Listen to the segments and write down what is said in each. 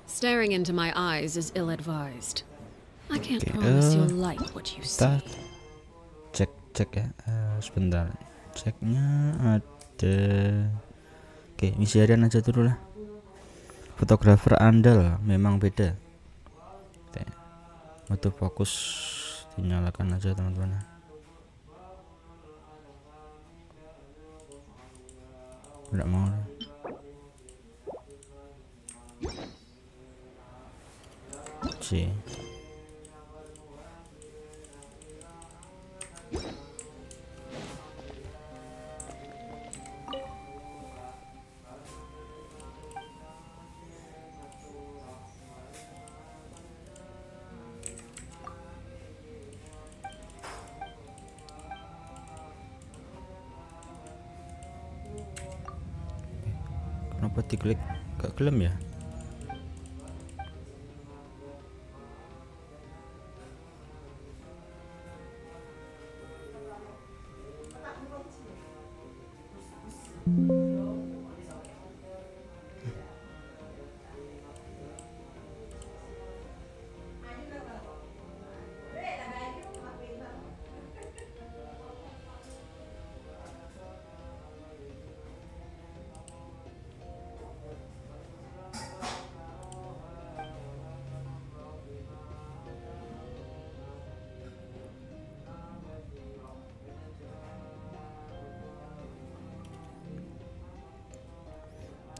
Staring into my eyes is ill-advised. I can't promise you'll like what you see. Kita cek ya, sebentar. Ceknya ada. Oke, misi harian aja dulu lah. Fotografer andal memang beda. Oke. Mode fokus dinyalakan aja teman-teman. Tidak mau. C. Kenapa diklik gak gelem ya?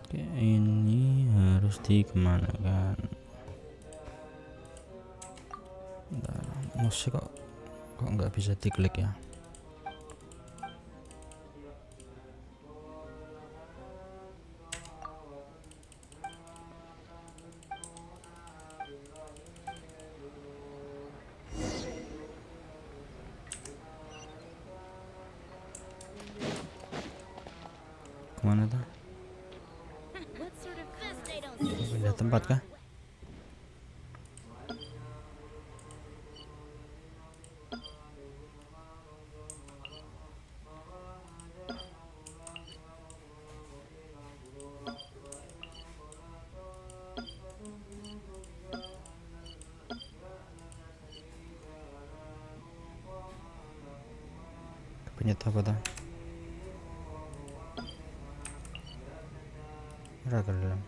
Oke, ini harus dikemanakan? Bentar, musik kok nggak bisa diklik ya? Kemana tuh? Pindah tempat kah? Penyet apa tuh? Raga dalam.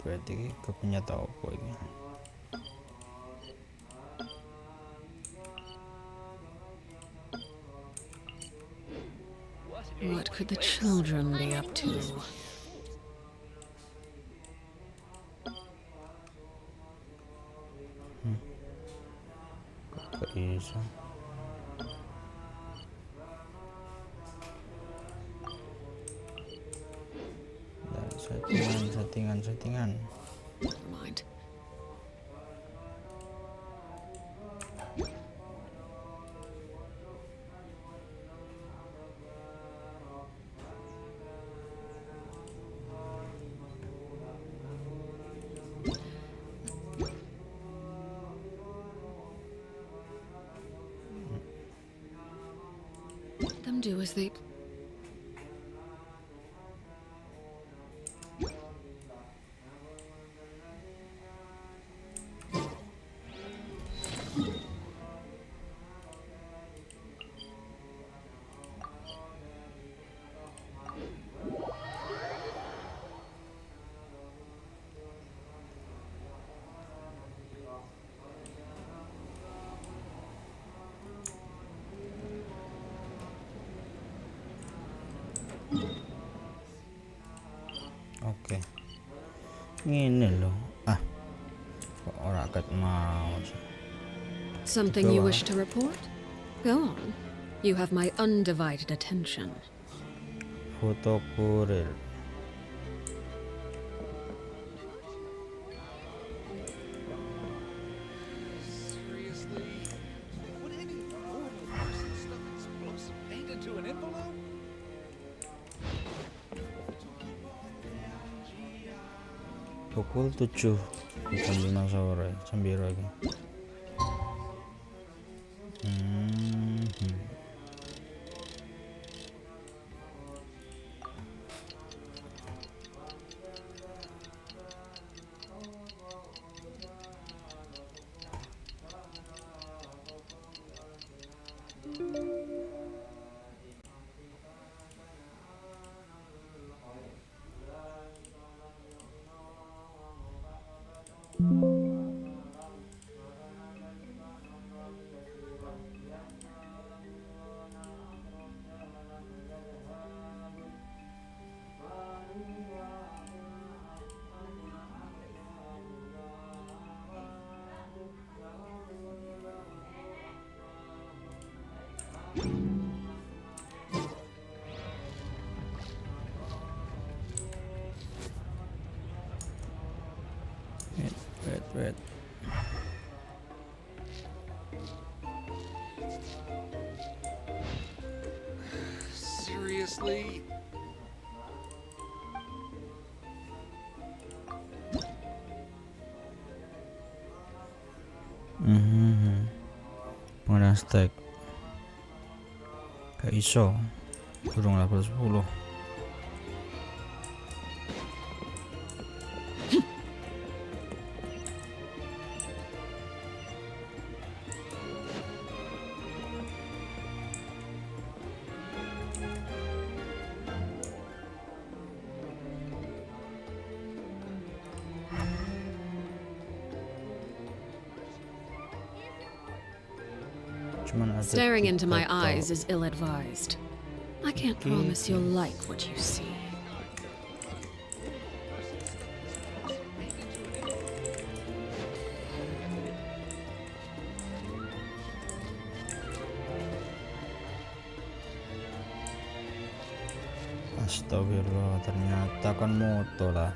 Berarti kepenyet apa ini? What could the children be up to? Gak bisa. Settingan. Never mind. Let them do as they... Oke. Ini loh. Kok ora ket mau sih. Something you wish to report? Go on. You have my undivided attention. Foto kurir. Pukul 7 bukan 5 sore, jam biru lagi. Wait. Seriously? Pengadaan stack gak iso, kurang level 10. Cuman ada Staring into my 3 eyes is ill-advised. I can't promise you'll like what you see. Astagfirullah, ternyata kan moto lah.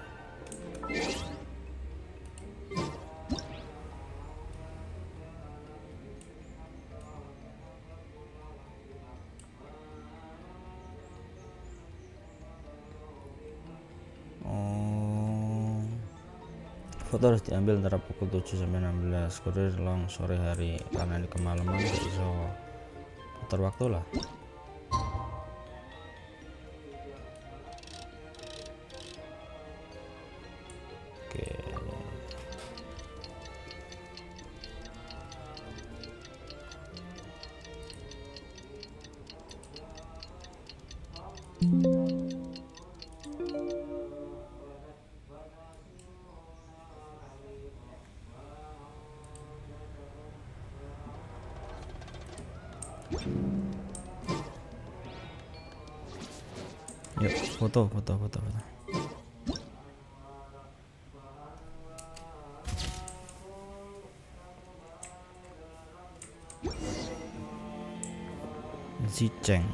Foto harus diambil antara pukul 7 sampai 16 kurir long sore hari, karena di kemalaman gak iso putar waktu lah. Oke. Yuk, foto. Ziceng.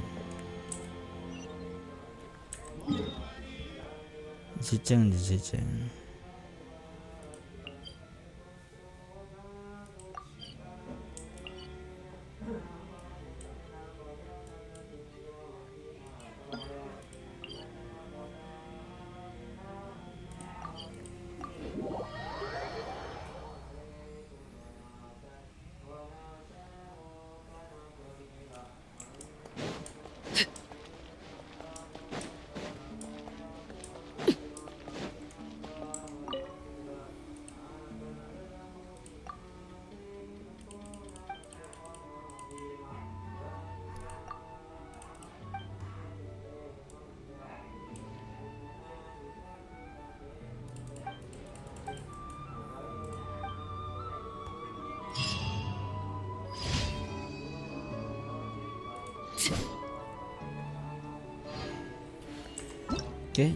Oke,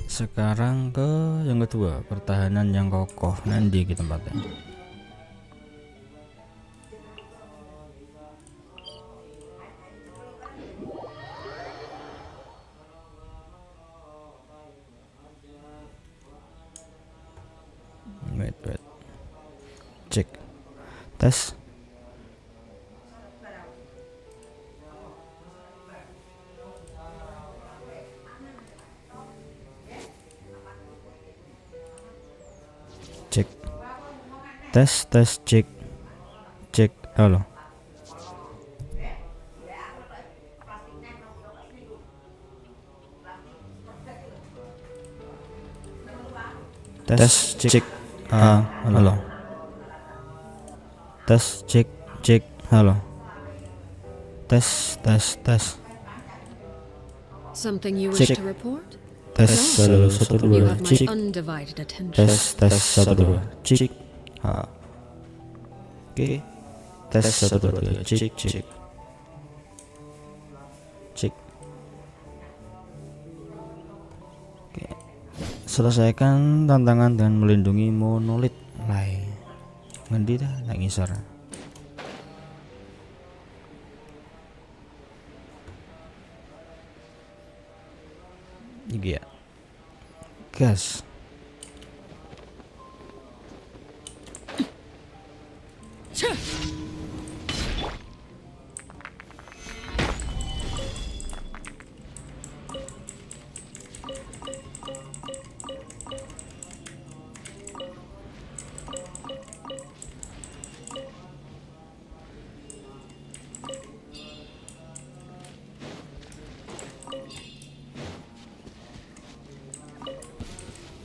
sekarang ke yang kedua, pertahanan yang kokoh. Nanti kita tempatnya. Wait. Cek. Tes. Tes cek halo. Tes cek halo. Tes cek halo. Tes. Something you wish to report? tes halo 1 You 2 have my cik undivided attention. tes 1 2 cik oke tes 1 2 3 cik cik cik. Oke. Selesaikan tantangan dengan melindungi monolit lai ngendi dah nak ngisor iki ya gas.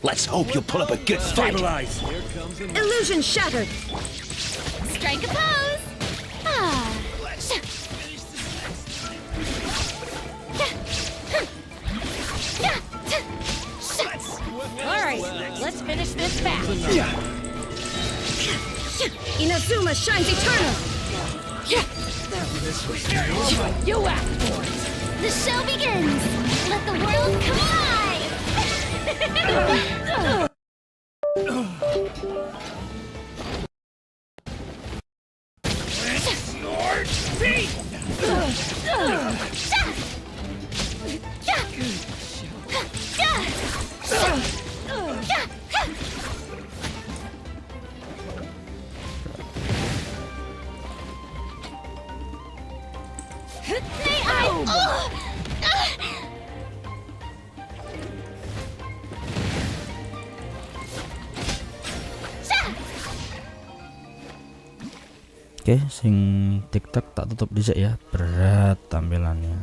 Let's hope you'll pull up a good fight. Stabilize. Illusion shattered. Strike a pose. Ah. All right, let's finish this fast. Inazuma shines eternal. You asked for it. The show begins. Let the world come alive. May I? Oke sing TikTok tak tutup dhisik ya, berat tampilannya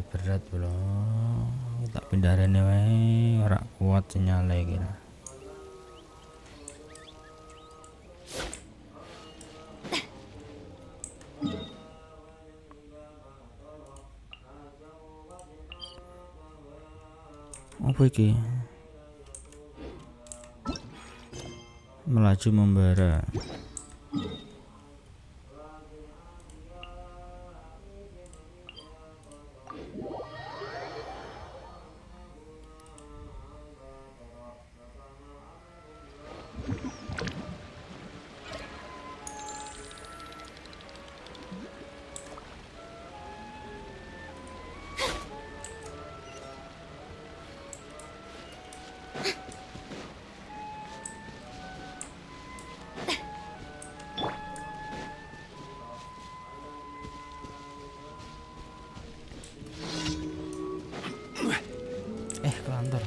berat bro, tak pindah rene wae ora kuat sinyale iki. Apa iki? Melaju membara. Kelantar.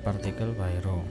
Partikel pyro.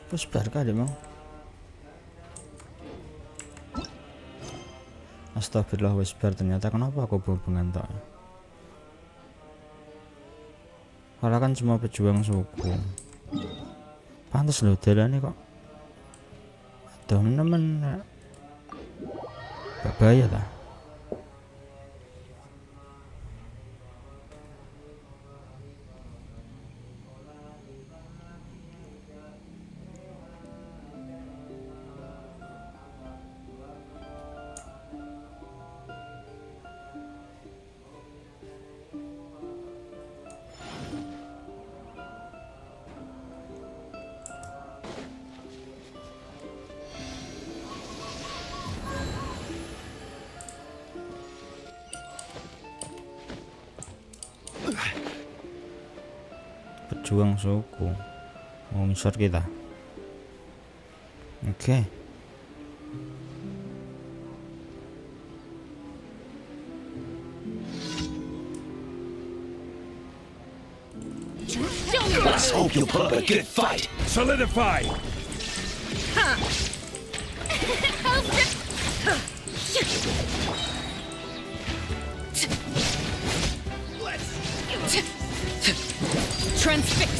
Terus barkah deh mau. Astagfirullah wis bar, ternyata kenapa aku berhubungan tok. Kalau kan cuma pejuang suku. Pantes lho dalane kok. Aduh temen bahaya ta. Pejuang suku mau ngisor kita. Oke. Let's hope you'll put up a good fight. Solidify. Transfixed.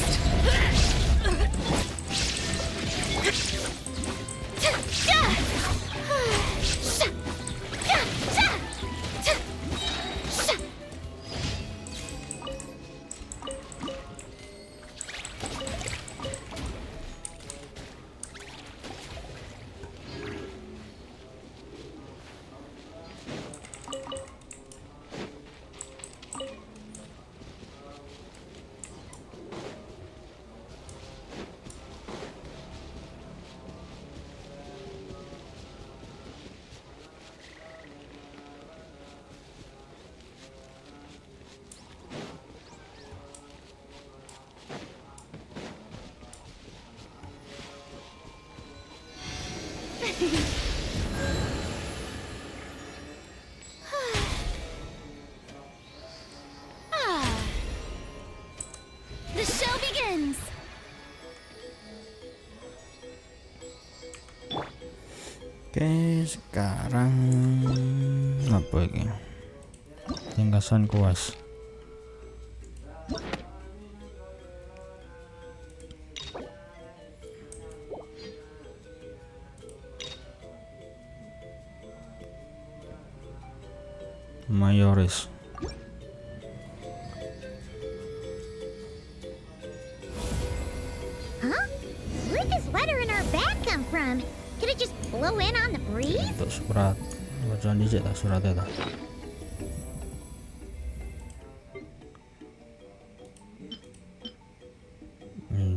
The show begins. Oke, sekarang apa ini? Tingkasan kuas. Mayoris. Huh? Where'd this letter in our bag come from? Could it just blow in on the breeze? Untuk surat. Bacaan dicek tak suratnya tak?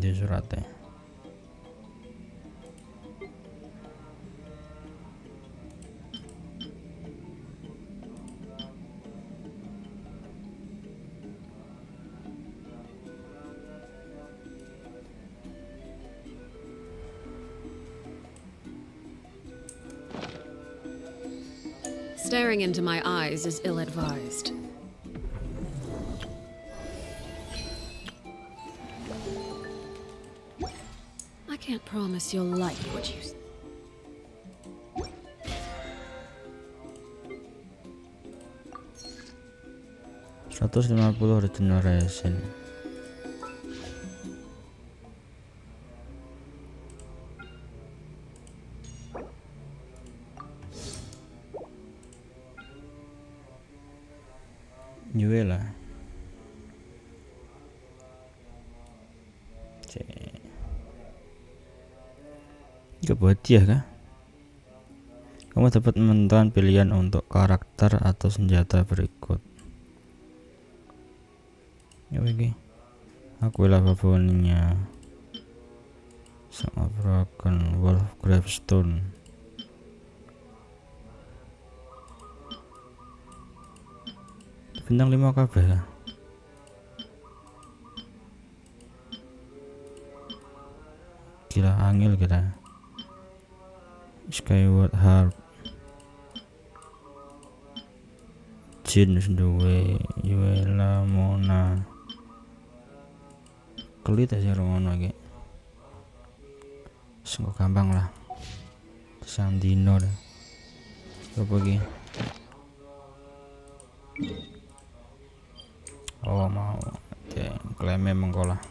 Di suratnya. Staring into my eyes is ill-advised. I can't promise you'll like what you... 150 regeneration. Juela. Gak buat dia kah? Kamu dapat menentukan pilihan untuk karakter atau senjata berikut. Ya begini. Akulah babonnya. Sama broken wolf gravestone. Bintang 5 kabeh lah. Gila angel kita. Skyward Harp. Jin duwe Yuela Mona. Kelit aja ngono iki. nggak gampang lah. Sandino deh. Apa lagi? Oh mau. Oke, klaimnya mengkolah.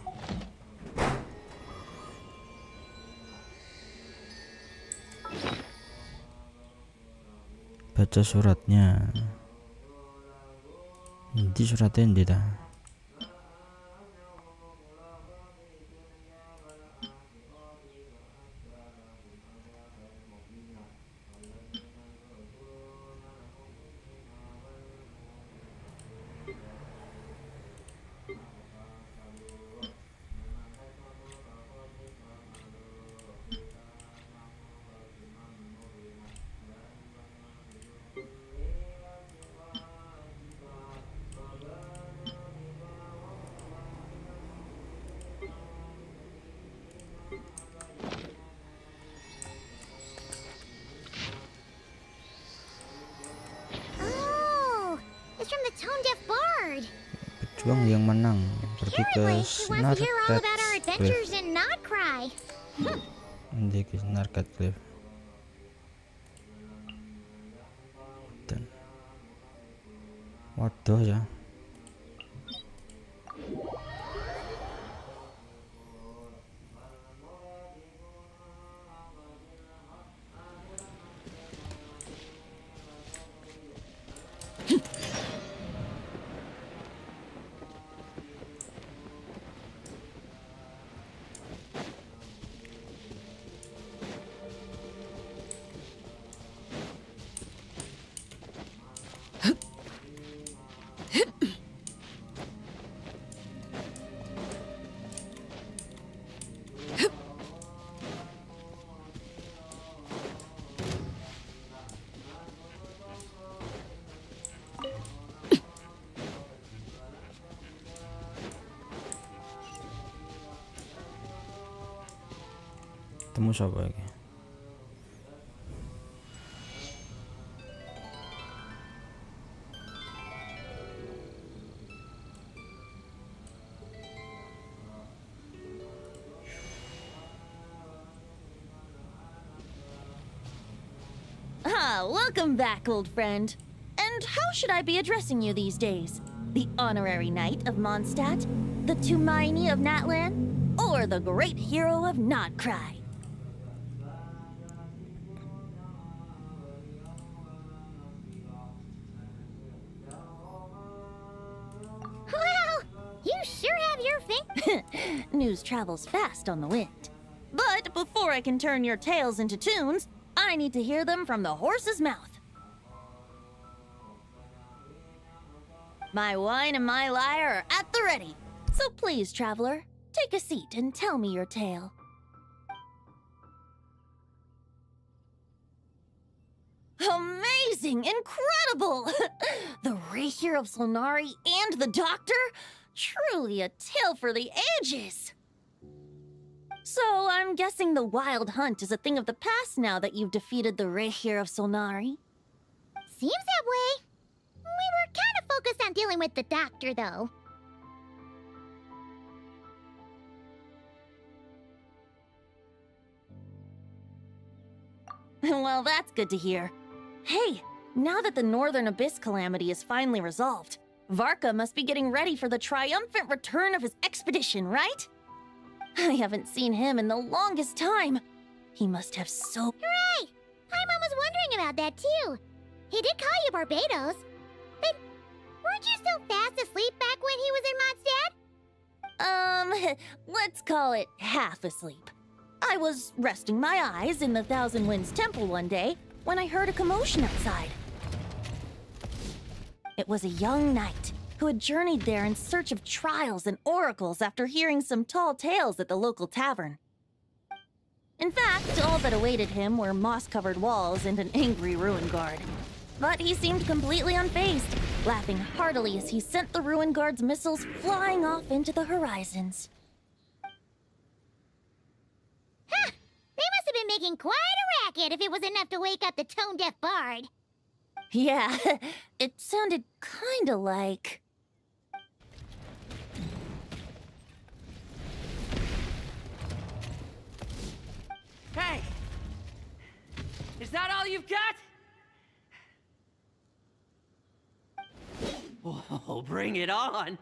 Baca suratnya. Di suratnya ini dah. Oh, it's from the tone deaf bard. Pejuang yang menang pergi ke Apparently, he wants to hear all about our Cliff. adventures in Nodcry. Ini ke Narkat Cliff. Dan waduh ya. Temu siapa lagi? Ah, welcome back, old friend. And how should I be addressing you these days? The honorary knight of Mondstadt? The Tumaini of Natlan? Or the great hero of Nodcry? Well, you sure have your thing. News travels fast on the wind. But before I can turn your tales into tunes, I need to hear them from the horse's mouth. My wine and my lyre are at the ready. So please, traveler, take a seat and tell me your tale. Amazing! Incredible! The Rapier of Solnari and the Doctor? Truly a tale for the ages! So, I'm guessing the Wild Hunt is a thing of the past now that you've defeated the Rapier of Solnari? Seems that way. We were kind of focused on dealing with the Doctor, though. Well, that's good to hear. Hey, now that the Northern Abyss calamity is finally resolved, Varka must be getting ready for the triumphant return of his expedition, right? I haven't seen him in the longest time. He must have so... Hooray! Paimon was wondering about that, too. He did call you Barbados. But weren't you still fast asleep back when he was in Mondstadt? Let's call it half asleep. I was resting my eyes in the Thousand Winds Temple one day when I heard a commotion outside. It was a young knight who had journeyed there in search of trials and oracles after hearing some tall tales at the local tavern. In fact, all that awaited him were moss-covered walls and an angry ruin guard. But he seemed completely unfazed, laughing heartily as he sent the ruin guard's missiles flying off into the horizons. Huh! They must have been making quite a racket if it was enough to wake up the tone-deaf bard. Yeah, it sounded kinda like... Hey! Is that all you've got? Oh, bring it on!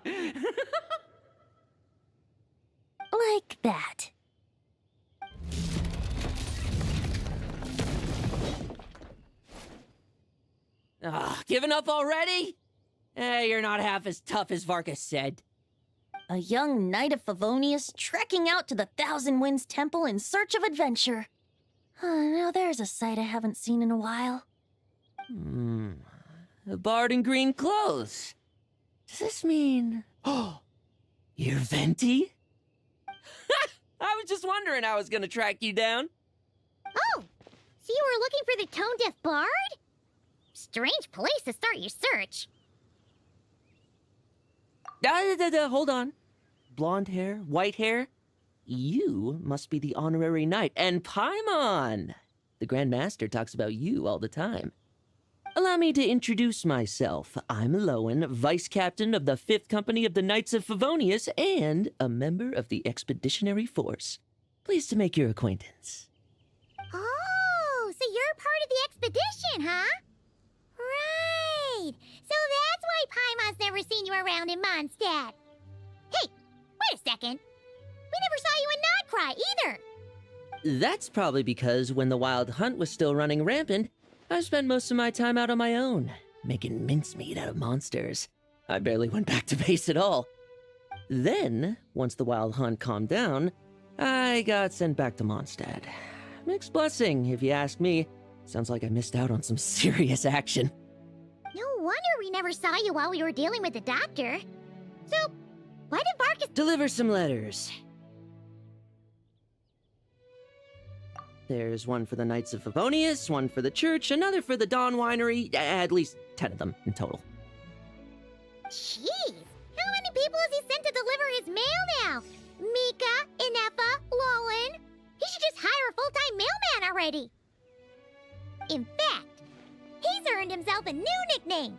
Like that. Giving up already? You're not half as tough as Varkas said. A young knight of Favonius trekking out to the Thousand Winds Temple in search of adventure. Now there's a sight I haven't seen in a while. A bard in green clothes. Does this mean... Oh, you're Venti? I was just wondering how I was gonna track you down. Oh, so you were looking for the tone-deaf bard? Strange place to start your search. Hold on. Blonde hair, white hair. You must be the honorary knight, and Paimon! The Grand Master talks about you all the time. Allow me to introduce myself. I'm Lowen, Vice Captain of the 5th Company of the Knights of Favonius, and a member of the Expeditionary Force. Pleased to make your acquaintance. Oh, so you're part of the expedition, huh? Right. So that's why Paimon's never seen you around in Mondstadt. Hey, wait a second. We never saw you in Nodcry either. That's probably because when the Wild Hunt was still running rampant, I spent most of my time out on my own, making mincemeat out of monsters. I barely went back to base at all. Then, once the Wild Hunt calmed down, I got sent back to Mondstadt. Mixed blessing, if you ask me. Sounds like I missed out on some serious action. No wonder we never saw you while we were dealing with the doctor. So, why did Varkas... Deliver some letters. There's one for the Knights of Favonius, one for the church, another for the Dawn Winery, at least 10 of them in total. Jeez, how many people has he sent to deliver his mail now? Mika, Inefa, Lowen. He should just hire a full-time mailman already. In fact, he's earned himself a new nickname.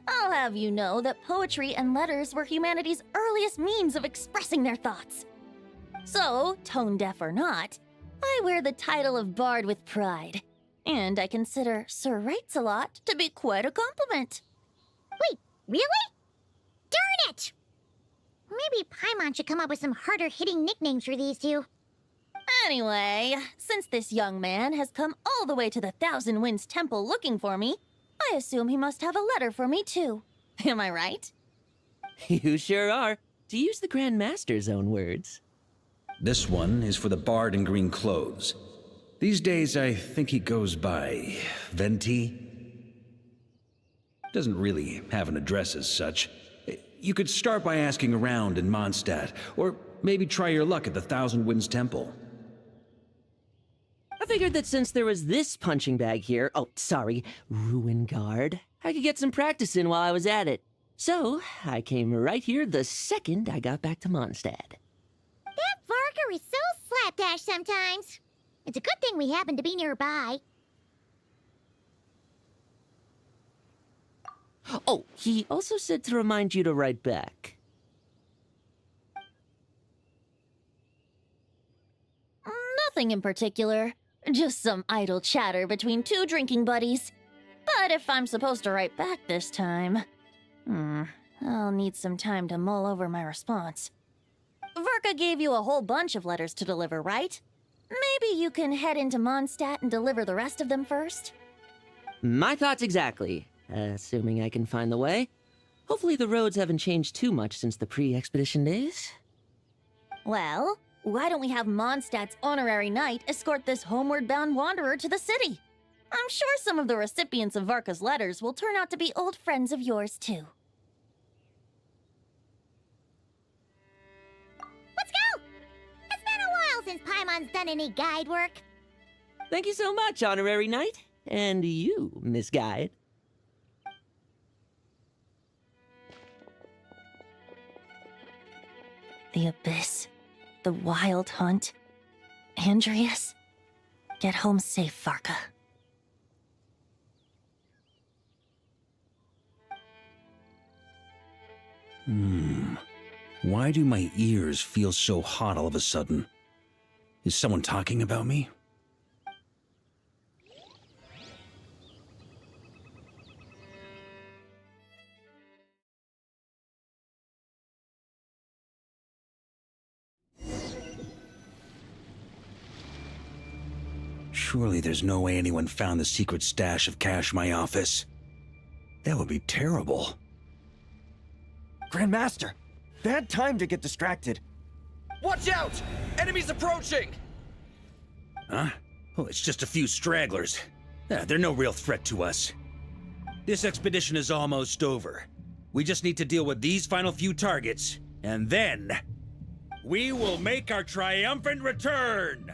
I'll have you know that poetry and letters were humanity's earliest means of expressing their thoughts. So, tone deaf or not, I wear the title of Bard with pride. And I consider Sir Writes-a-Lot to be quite a compliment. Wait, really? Darn it! Maybe Paimon should come up with some harder-hitting nicknames for these two. Anyway, since this young man has come all the way to the Thousand Winds Temple looking for me, I assume he must have a letter for me too. Am I right? You sure are, to use the Grand Master's own words. This one is for the bard in green clothes. These days, I think he goes by Venti. Doesn't really have an address as such. You could start by asking around in Mondstadt, or maybe try your luck at the Thousand Winds Temple. I figured that since there was this punching bag here, Ruin Guard, I could get some practice in while I was at it. So, I came right here the second I got back to Mondstadt. That Varker is so slapdash sometimes. It's a good thing we happen to be nearby. Oh, he also said to remind you to write back. Nothing in particular. Just some idle chatter between two drinking buddies. But if I'm supposed to write back this time... I'll need some time to mull over my response. Verka gave you a whole bunch of letters to deliver, right? Maybe you can head into Mondstadt and deliver the rest of them first? My thoughts exactly, assuming I can find the way. Hopefully the roads haven't changed too much since the pre-expedition days. Well, why don't we have Mondstadt's honorary knight escort this homeward-bound wanderer to the city? I'm sure some of the recipients of Varka's letters will turn out to be old friends of yours, too. Let's go! It's been a while since Paimon's done any guide work. Thank you so much, honorary knight. And you, Miss Guide. The Abyss. The Wild Hunt. Andreas. Get home safe, Varka. Why do my ears feel so hot all of a sudden? Is someone talking about me? Surely there's no way anyone found the secret stash of cash in my office. That would be terrible. Grandmaster, bad time to get distracted. Watch out! Enemies approaching! Huh? Oh, it's just a few stragglers. They're no real threat to us. This expedition is almost over. We just need to deal with these final few targets, and then we will make our triumphant return!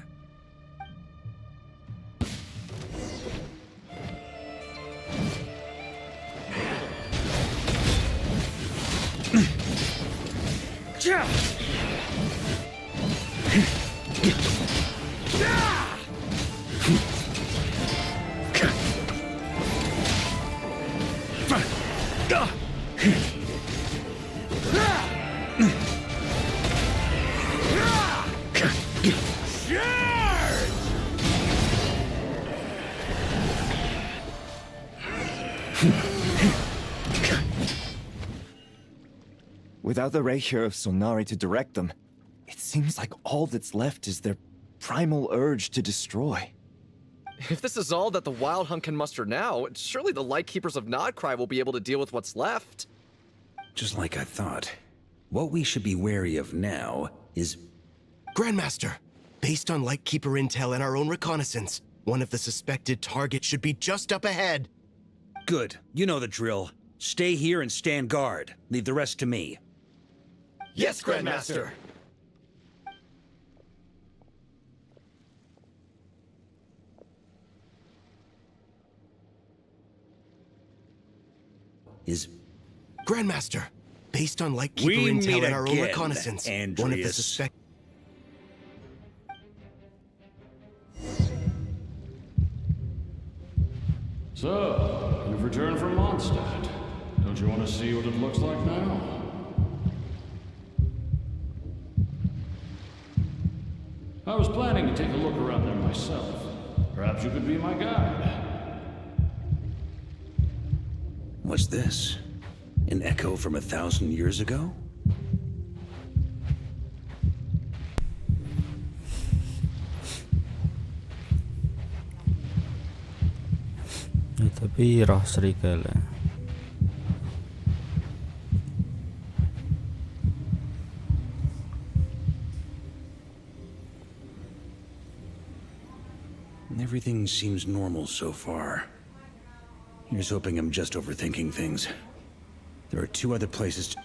Without the ray here of Sonari to direct them, it seems like all that's left is their primal urge to destroy. If this is all that the Wild Hunt can muster now, surely the Lightkeepers of Nodcry will be able to deal with what's left. Just like I thought. What we should be wary of now is... Grandmaster, based on Lightkeeper intel and our own reconnaissance, one of the suspected targets should be just up ahead. Good. You know the drill. Stay here and stand guard. Leave the rest to me. Yes, Grandmaster! Is... Grandmaster, based on Lightkeeper We meet intel and our own again, reconnaissance, one of the Andreas. suspect... So, you've returned from Mondstadt. Don't you want to see what it looks like now? I was planning to take a look around there myself. Perhaps you could be my guide. What's this? An echo from 1,000 years ago? Ya, tapi roh serigala. Everything seems normal so far. Here's hoping I'm just overthinking things. There are 2 other places to...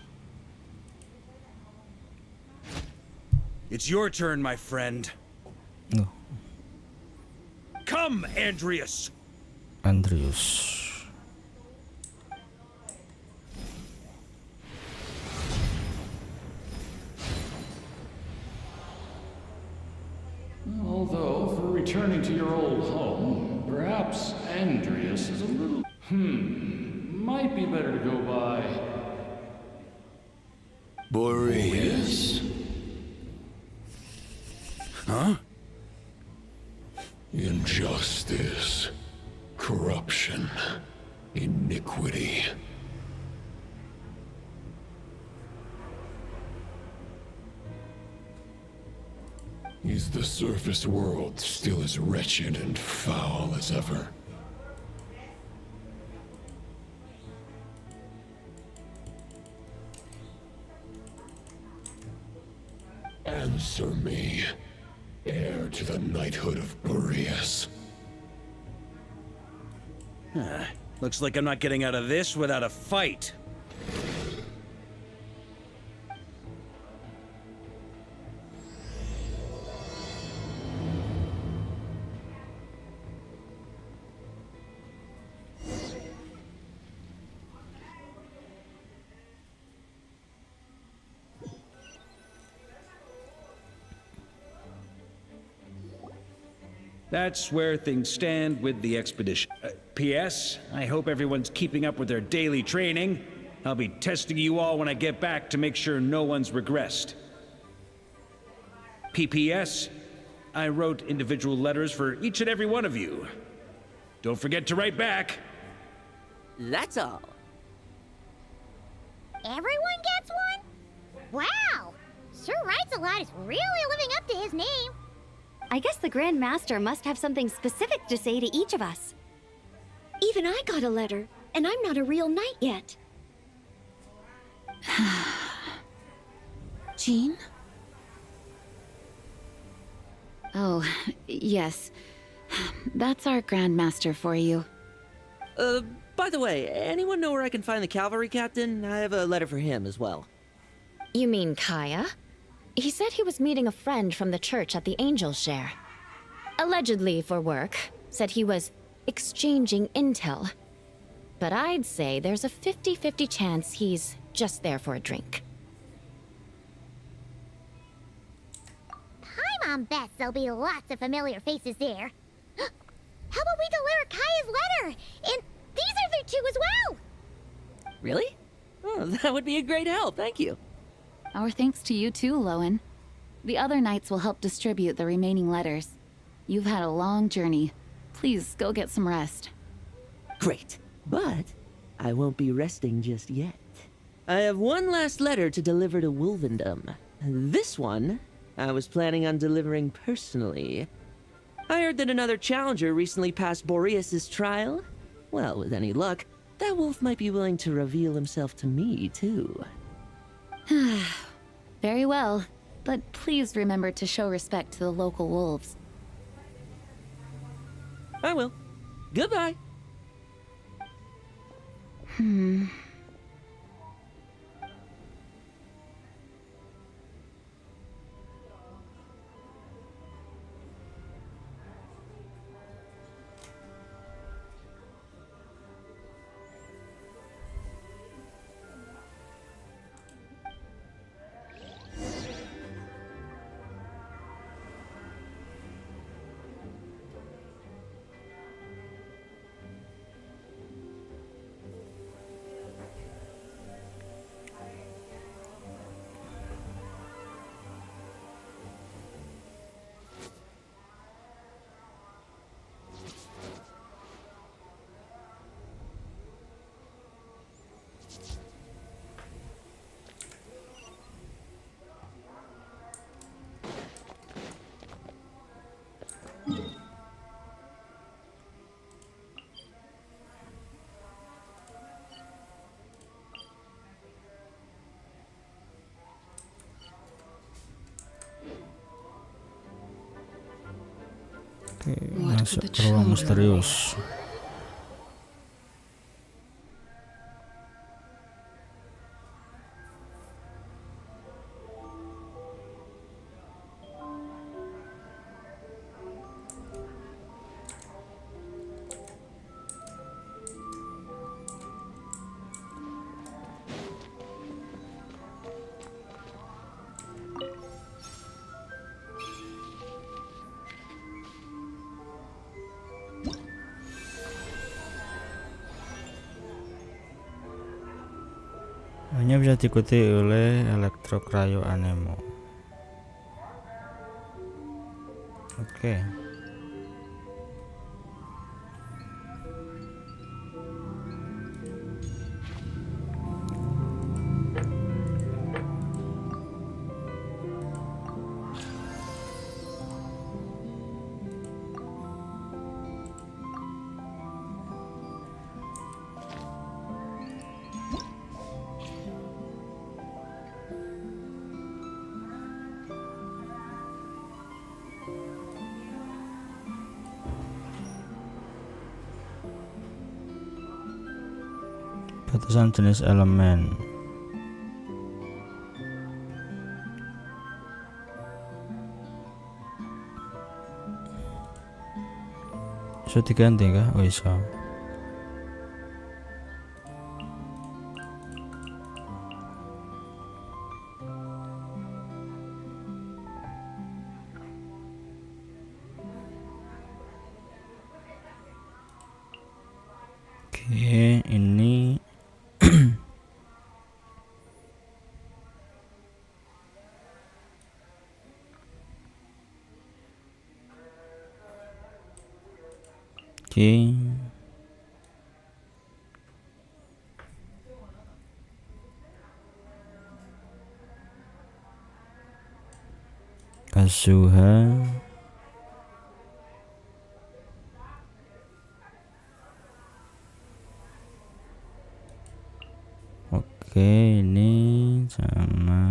It's your turn, my friend. No, Come, Andreas! Andreas. Although, for returning to your old home, perhaps Andreas is a little... Might be better to go by... Boreas. Huh? Injustice, corruption, iniquity. Is the surface world still as wretched and foul as ever? Answer me, heir to the knighthood of Boreas. Looks like I'm not getting out of this without a fight. That's where things stand with the expedition. P.S. I hope everyone's keeping up with their daily training. I'll be testing you all when I get back to make sure no one's regressed. P.P.S. I wrote individual letters for each and every one of you. Don't forget to write back. That's all. Everyone gets one? Wow! Sir Writes a Lot is really living up to his name. I guess the Grand Master must have something specific to say to each of us. Even I got a letter, and I'm not a real knight yet. Jean? Oh, yes. That's our Grandmaster for you. By the way, anyone know where I can find the cavalry captain? I have a letter for him as well. You mean Kaya? He said he was meeting a friend from the church at the Angel Share. Allegedly for work. Said he was exchanging intel. But I'd say there's a 50-50 chance he's just there for a drink. Paimon bets there'll be lots of familiar faces there. How about we deliver Kaya's letter? And these are there too as well! Really? Oh, that would be a great help, thank you. Our thanks to you too, Lowen. The other knights will help distribute the remaining letters. You've had a long journey. Please go get some rest. Great, but I won't be resting just yet. I have one last letter to deliver to Wolvendom. This one, I was planning on delivering personally. I heard that another challenger recently passed Boreas's trial. Well, with any luck, that wolf might be willing to reveal himself to me, too. Very well, but please remember to show respect to the local wolves. I will. Goodbye. Oke, masuk ke ruang misterius. Hanya bisa diikuti oleh Electro-Cryo Anemo. Oke. Batasan jenis elemen. Bisa diganti kah? Oh bisa. Oke, ini Oke. Kazuha. Oke, ini sama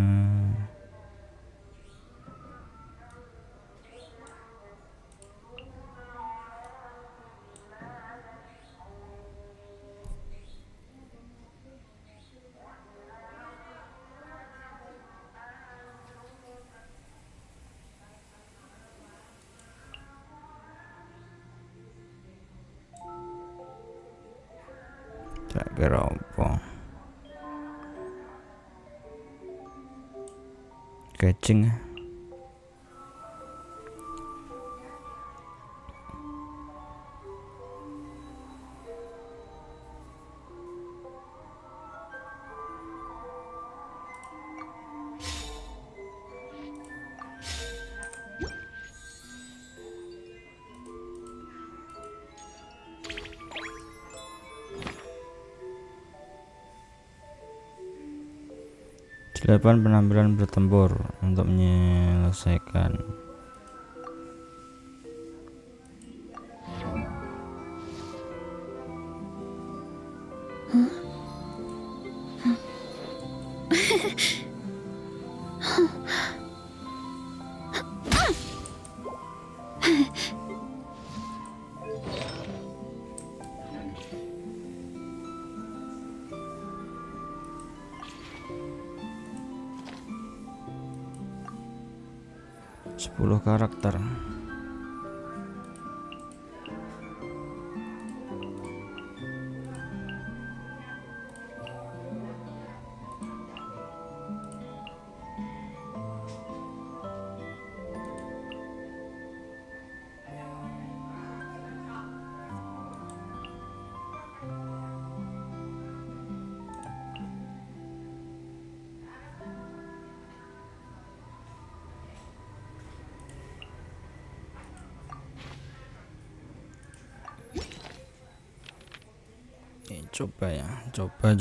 tak kira apa. Catching. Delapan penampilan bertempur untuk menyelesaikan. Sepuluh karakter. Coba ya, coba.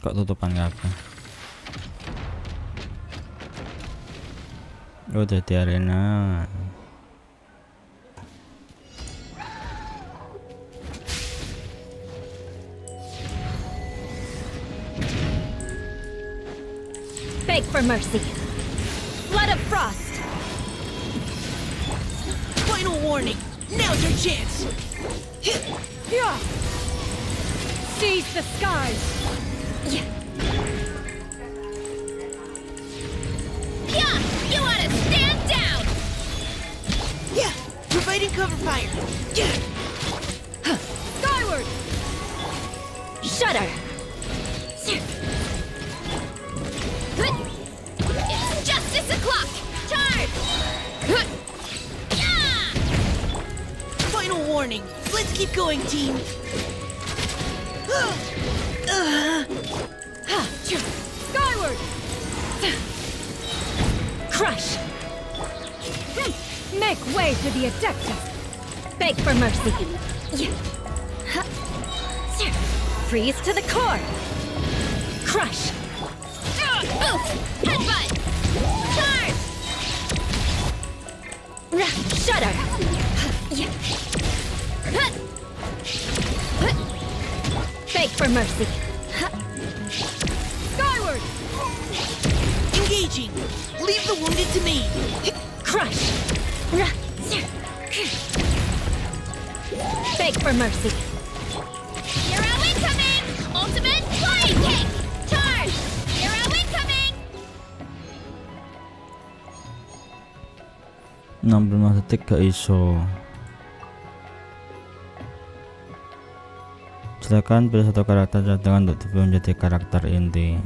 Kok tutupan kabeh? Oh, dadi arena. Beg for mercy. Flood of frost. Final warning. Now's your chance. Yeah. Seize the skies. Yeah. Yeah, you ought to stand down! Yeah, providing cover fire. Yeah. Skyward. Shudder. It's justice o'clock! Charge! Yeah! Final warning. Let's keep going, team. Skyward. Crush. Make way for the Adeptus. Beg for mercy. Freeze to the core. Crush. Boost! Headbutt! Charge! Shudder. Beg for mercy. Skyward. Engaging. Leave the wounded to me. Crush. Beg for mercy. You're 65 detik gak iso. Silakan pilih satu karakter cadangan untuk dipilih menjadi karakter inti.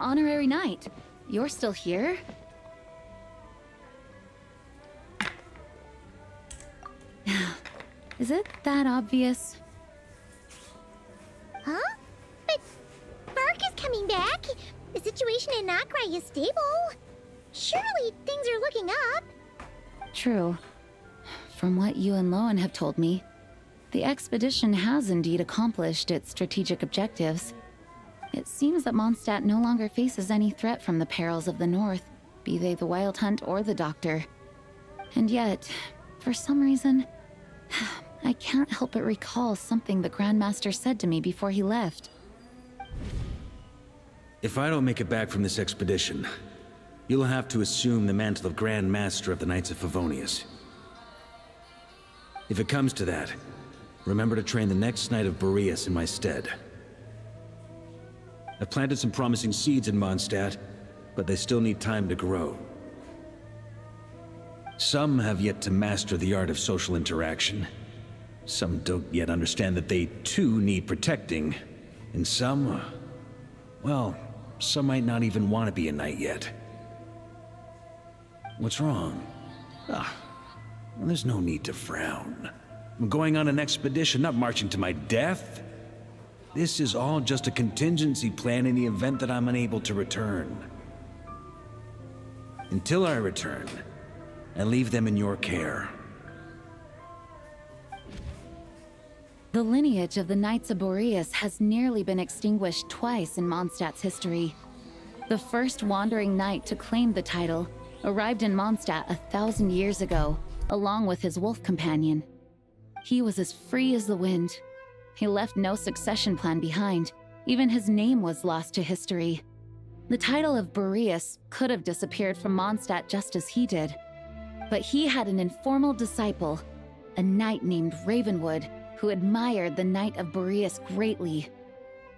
Honorary Knight, you're still here? Is it that obvious? Huh? But Burke is coming back. The situation in Nokrai is stable. Surely things are looking up. True. From what you and Lowen have told me, the expedition has indeed accomplished its strategic objectives. It seems that Mondstadt no longer faces any threat from the perils of the North, be they the Wild Hunt or the Doctor. And yet, for some reason, I can't help but recall something the Grandmaster said to me before he left. If I don't make it back from this expedition, you'll have to assume the mantle of Grand Master of the Knights of Favonius. If it comes to that, remember to train the next Knight of Boreas in my stead. I've planted some promising seeds in Mondstadt, but they still need time to grow. Some have yet to master the art of social interaction. Some don't yet understand that they too need protecting. And some, well, some might not even want to be a knight yet. What's wrong? Well, there's no need to frown. I'm going on an expedition, not marching to my death. This is all just a contingency plan in the event that I'm unable to return. Until I return, I leave them in your care. The lineage of the Knights of Boreas has nearly been extinguished twice in Mondstadt's history. The first wandering knight to claim the title arrived in Mondstadt 1,000 years ago, along with his wolf companion. He was as free as the wind. He left no succession plan behind. Even his name was lost to history. The title of Boreas could have disappeared from Mondstadt just as he did. But he had an informal disciple, a knight named Ravenwood, who admired the Knight of Boreas greatly.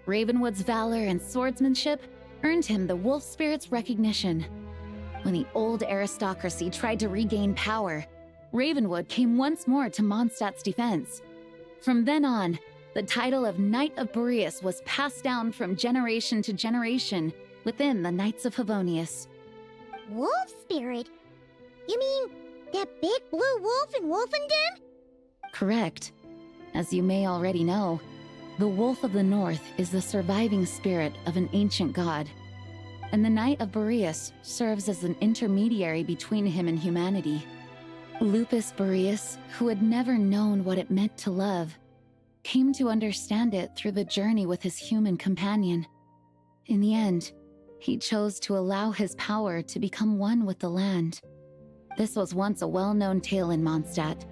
Ravenwood's valor and swordsmanship earned him the wolf spirit's recognition. When the old aristocracy tried to regain power, Ravenwood came once more to Mondstadt's defense. From then on, the title of Knight of Boreas was passed down from generation to generation within the Knights of Favonius. Wolf spirit? You mean that big blue wolf in Wolfendom? Correct. As you may already know, the Wolf of the North is the surviving spirit of an ancient god, and the Knight of Boreas serves as an intermediary between him and humanity. Lupus Boreas, who had never known what it meant to love, came to understand it through the journey with his human companion. In the end, he chose to allow his power to become one with the land. This was once a well-known tale in Mondstadt,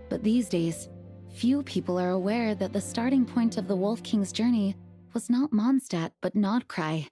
but these days, few people are aware that the starting point of the Wolf King's journey was not Mondstadt, but Nodcry.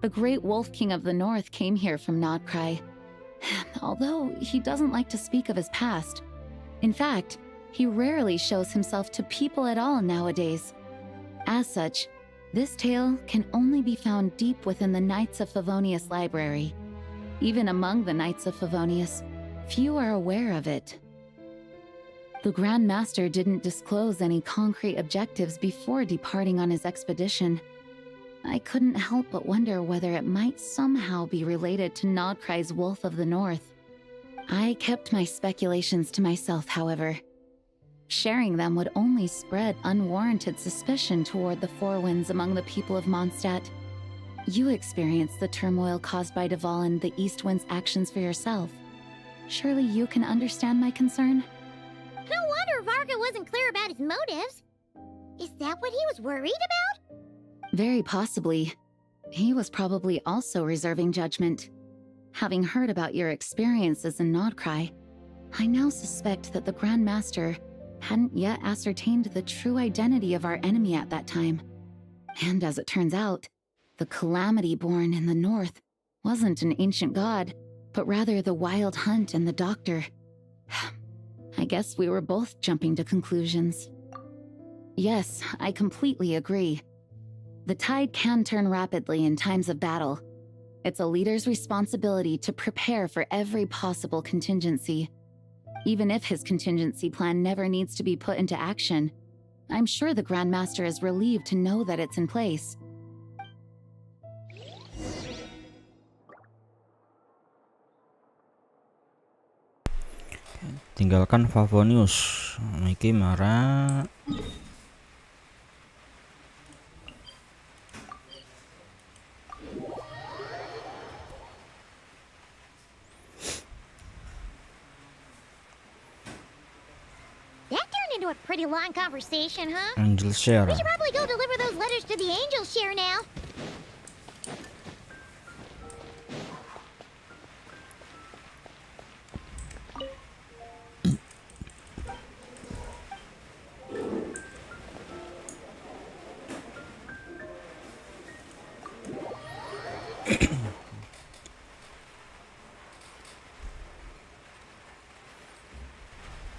The great Wolf King of the North came here from Nodcry. Although he doesn't like to speak of his past. In fact, he rarely shows himself to people at all nowadays. As such, this tale can only be found deep within the Knights of Favonius library. Even among the Knights of Favonius, few are aware of it. The Grand Master didn't disclose any concrete objectives before departing on his expedition. I couldn't help but wonder whether it might somehow be related to Nodcry's Wolf of the North. I kept my speculations to myself, however. Sharing them would only spread unwarranted suspicion toward the Four Winds among the people of Mondstadt. You experienced the turmoil caused by Duval and the East Wind's actions for yourself. Surely you can understand my concern? No wonder Varga wasn't clear about his motives. Is that what he was worried about? Very possibly. He was probably also reserving judgment. Having heard about your experiences in Nodcry, I now suspect that the Grand Master hadn't yet ascertained the true identity of our enemy at that time. And as it turns out, the calamity born in the north wasn't an ancient god, but rather the Wild Hunt and the Doctor. I guess we were both jumping to conclusions. Yes, I completely agree. The tide can turn rapidly in times of battle. It's a leader's responsibility to prepare for every possible contingency. Even if his contingency plan never needs to be put into action, I'm sure the Grand Master is relieved to know that it's in place. Tinggalkan Favonius. Iki marah. That turned into a pretty long conversation, huh? Angel Share. We should probably go deliver those letters to the Angel Share now.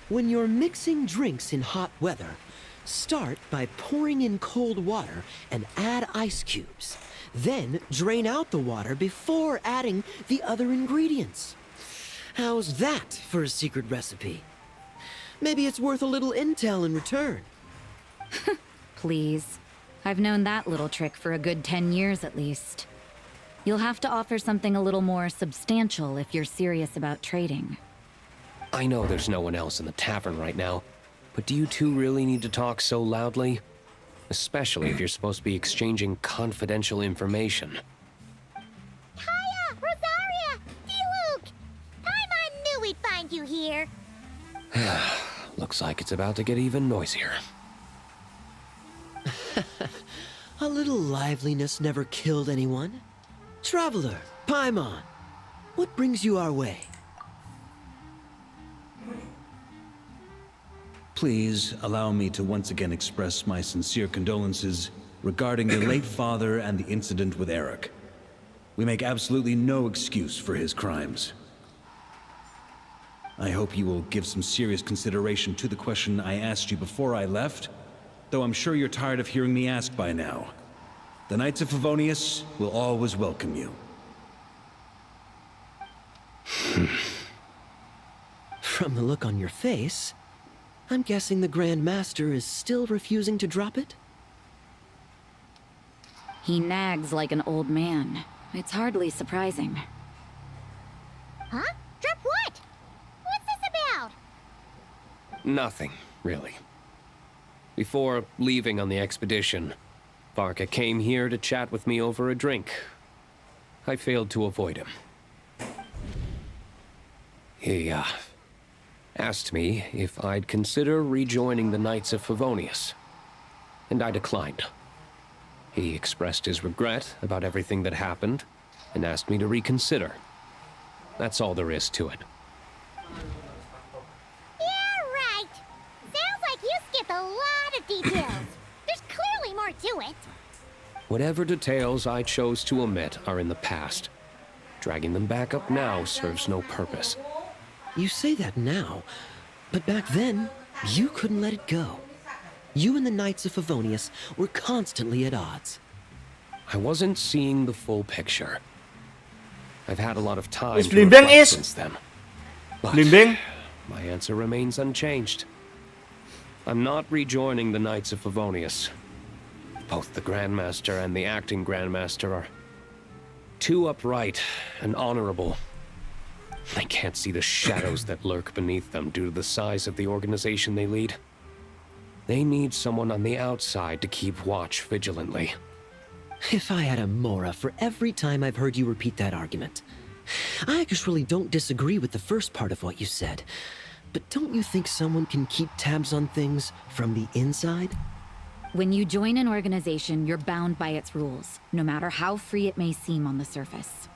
When you're mixing drinks in hot weather, start by pouring in cold water and add ice cubes. Then drain out the water before adding the other ingredients. How's that for a secret recipe? Maybe it's worth a little intel in return. Please. I've known that little trick for a good 10 years at least. You'll have to offer something a little more substantial if you're serious about trading. I know there's no one else in the tavern right now, but do you two really need to talk so loudly? Especially if you're supposed to be exchanging confidential information. Kaya! Rosaria! D-Luke! Paimon knew we'd find you here. Looks like it's about to get even noisier. A little liveliness never killed anyone. Traveler, Paimon, what brings you our way? Please allow me to once again express my sincere condolences regarding your late father and the incident with Eric. We make absolutely no excuse for his crimes. I hope you will give some serious consideration to the question I asked you before I left, though I'm sure you're tired of hearing me ask by now. The Knights of Favonius will always welcome you. From the look on your face, I'm guessing the Grand Master is still refusing to drop it? He nags like an old man. It's hardly surprising. Huh? Drop what? What's this about? Nothing, really. Before leaving on the expedition, Varka came here to chat with me over a drink. I failed to avoid him. He, asked me if I'd consider rejoining the Knights of Favonius, and I declined. He expressed his regret about everything that happened, and asked me to reconsider. That's all there is to it. Yeah, right. Sounds like you skipped a lot of details. There's clearly more to it. Whatever details I chose to omit are in the past. Dragging them back up now serves no purpose. You say that now, but back then, you couldn't let it go. You and the Knights of Favonius were constantly at odds. I wasn't seeing the full picture. I've had a lot of time Is to Blimbing reflect is? since then. But Blimbing? my answer remains unchanged. I'm not rejoining the Knights of Favonius. Both the Grandmaster and the acting Grandmaster are too upright and honorable. I can't see the shadows that lurk beneath them due to the size of the organization they lead. They need someone on the outside to keep watch vigilantly. If I had a Mora for every time I've heard you repeat that argument. I actually don't disagree with the first part of what you said. But don't you think someone can keep tabs on things from the inside? When you join an organization, you're bound by its rules, no matter how free it may seem on the surface.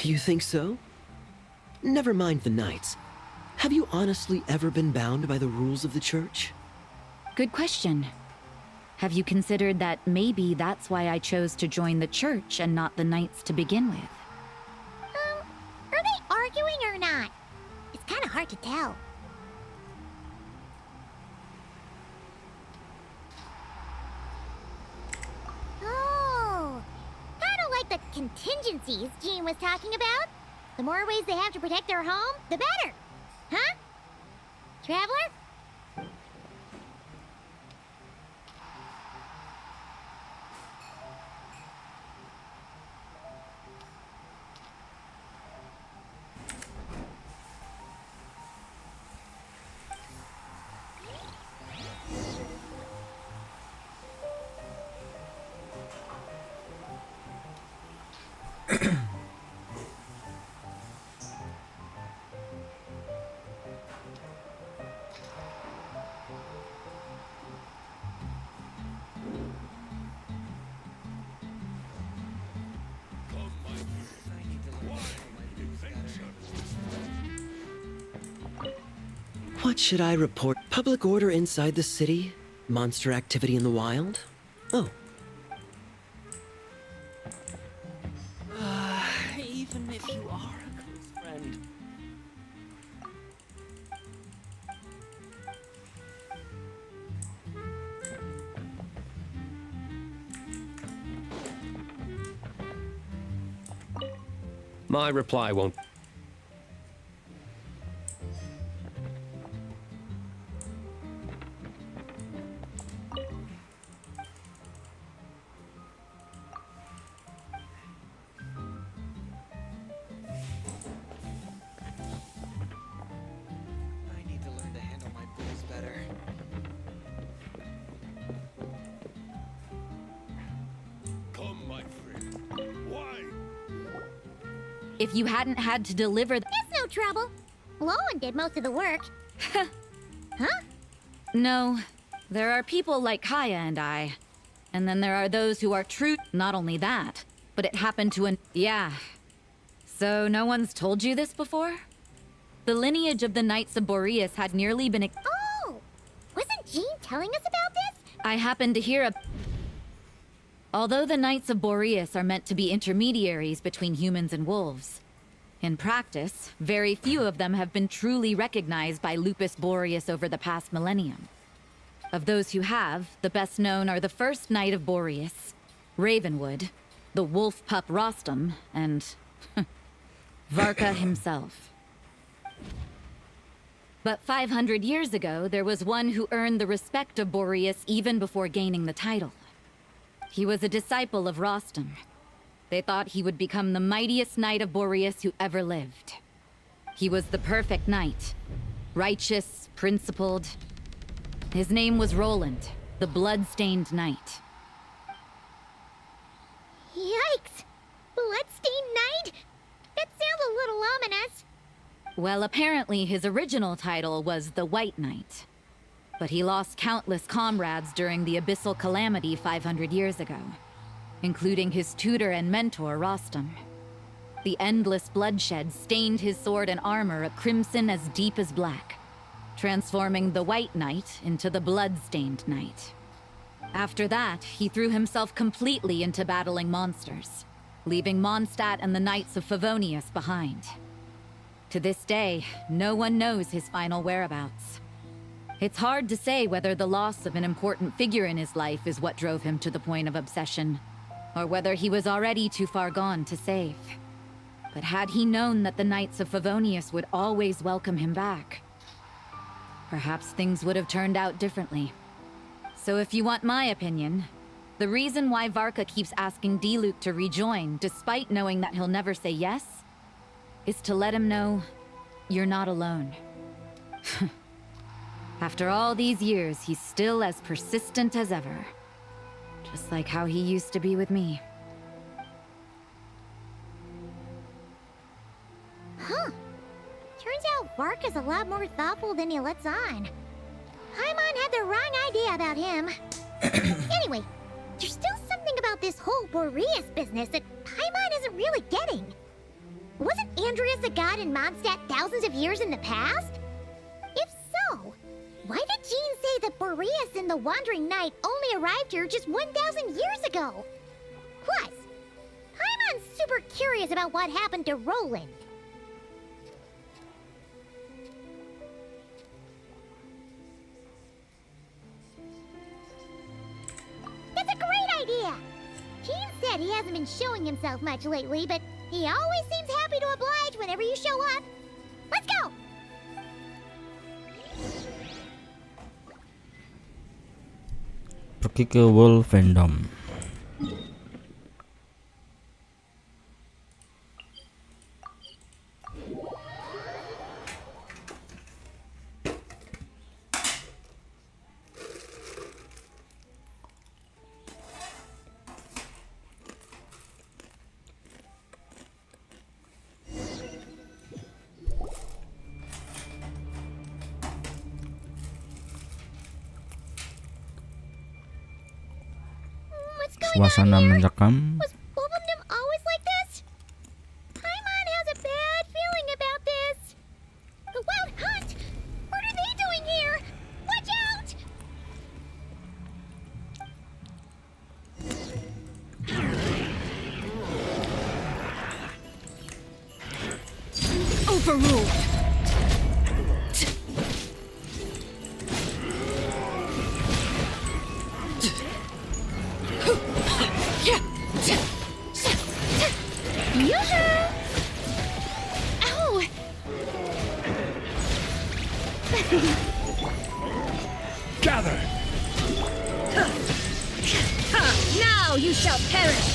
You think so? Never mind the Knights. Have you honestly ever been bound by the rules of the Church? Good question. Have you considered that maybe that's why I chose to join the Church and not the Knights to begin with? Are they arguing or not? It's kind of hard to tell. Oh, kind of like the contingencies Jean was talking about. The more ways they have to protect their home, the better. Huh? Traveler? What should I report? Public order inside the city? Monster activity in the wild? Oh. Even if you are a close friend. My reply won't... I need to learn to handle my bills better. Come, my friend. Why? If you hadn't had to deliver It's no trouble. Lowen did most of the work. Huh? No, there are people like Kaya and I. And then there are those who are true. Not only that, but it happened to an... Yeah. So no one's told you this before? The lineage of the Knights of Boreas had nearly been... Oh! Wasn't Jean telling us about this? I happened to hear a... Although the Knights of Boreas are meant to be intermediaries between humans and wolves, in practice, very few of them have been truly recognized by Lupus Boreas over the past millennium. Of those who have, the best known are the first Knight of Boreas, Ravenwood, the wolf pup Rostam, and Varka himself. But 500 years ago, there was one who earned the respect of Boreas even before gaining the title. He was a disciple of Rostam. They thought he would become the mightiest knight of Boreas who ever lived. He was the perfect knight. Righteous, principled. His name was Roland, the blood-stained knight. Yikes! Bloodstained Knight? That sounds a little ominous. Well, apparently his original title was the White Knight. But he lost countless comrades during the Abyssal Calamity 500 years ago, including his tutor and mentor, Rostam. The endless bloodshed stained his sword and armor a crimson as deep as black, transforming the White Knight into the Blood-Stained Knight. After that, he threw himself completely into battling monsters, leaving Mondstadt and the Knights of Favonius behind. To this day, no one knows his final whereabouts. It's hard to say whether the loss of an important figure in his life is what drove him to the point of obsession, or whether he was already too far gone to save. But had he known that the Knights of Favonius would always welcome him back, perhaps things would have turned out differently. So if you want my opinion, the reason why Varka keeps asking Diluc to rejoin, despite knowing that he'll never say yes, is to let him know you're not alone. After all these years, he's still as persistent as ever. Just like how he used to be with me. Huh. Turns out Varka's a lot more thoughtful than he lets on. Paimon had the wrong idea about him. Anyway, there's still something about this whole Boreas business that Paimon isn't really getting. Wasn't Andreas a god in Mondstadt thousands of years in the past? If so, why did Jean say that Boreas and the Wandering Knight only arrived here just 1,000 years ago? Plus, Paimon's super curious about what happened to Roland. That's a great idea! Jean said he hasn't been showing himself much lately, but he always seems happy to oblige whenever you show up. Let's go! Pergi ke World Fandom. Suasana mencekam. Was both of them always like this? Paimon has a bad feeling about this. The Wild Hunt? What are they doing here? Watch out! Overruled. Gather! Now you shall perish!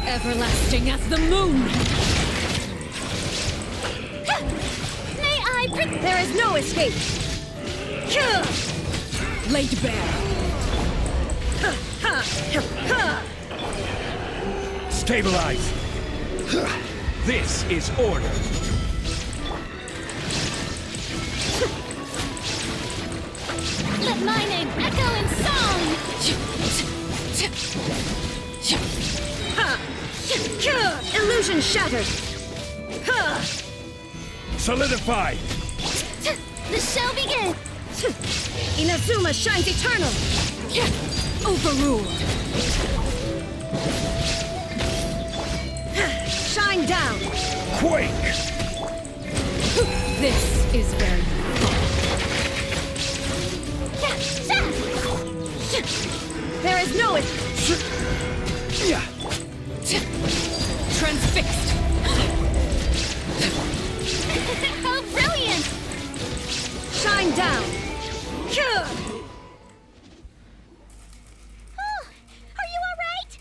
Everlasting as the moon! May I prick? There is no escape! Laid bare! Stabilize! This is order! Let my name echo in song! Illusion shattered! Solidify! The shall begin! Inazuma shines eternal! Overruled! Shine down! Quake! This is where you fall. There is no transfixed! How brilliant! Shine down! Oh, are you alright?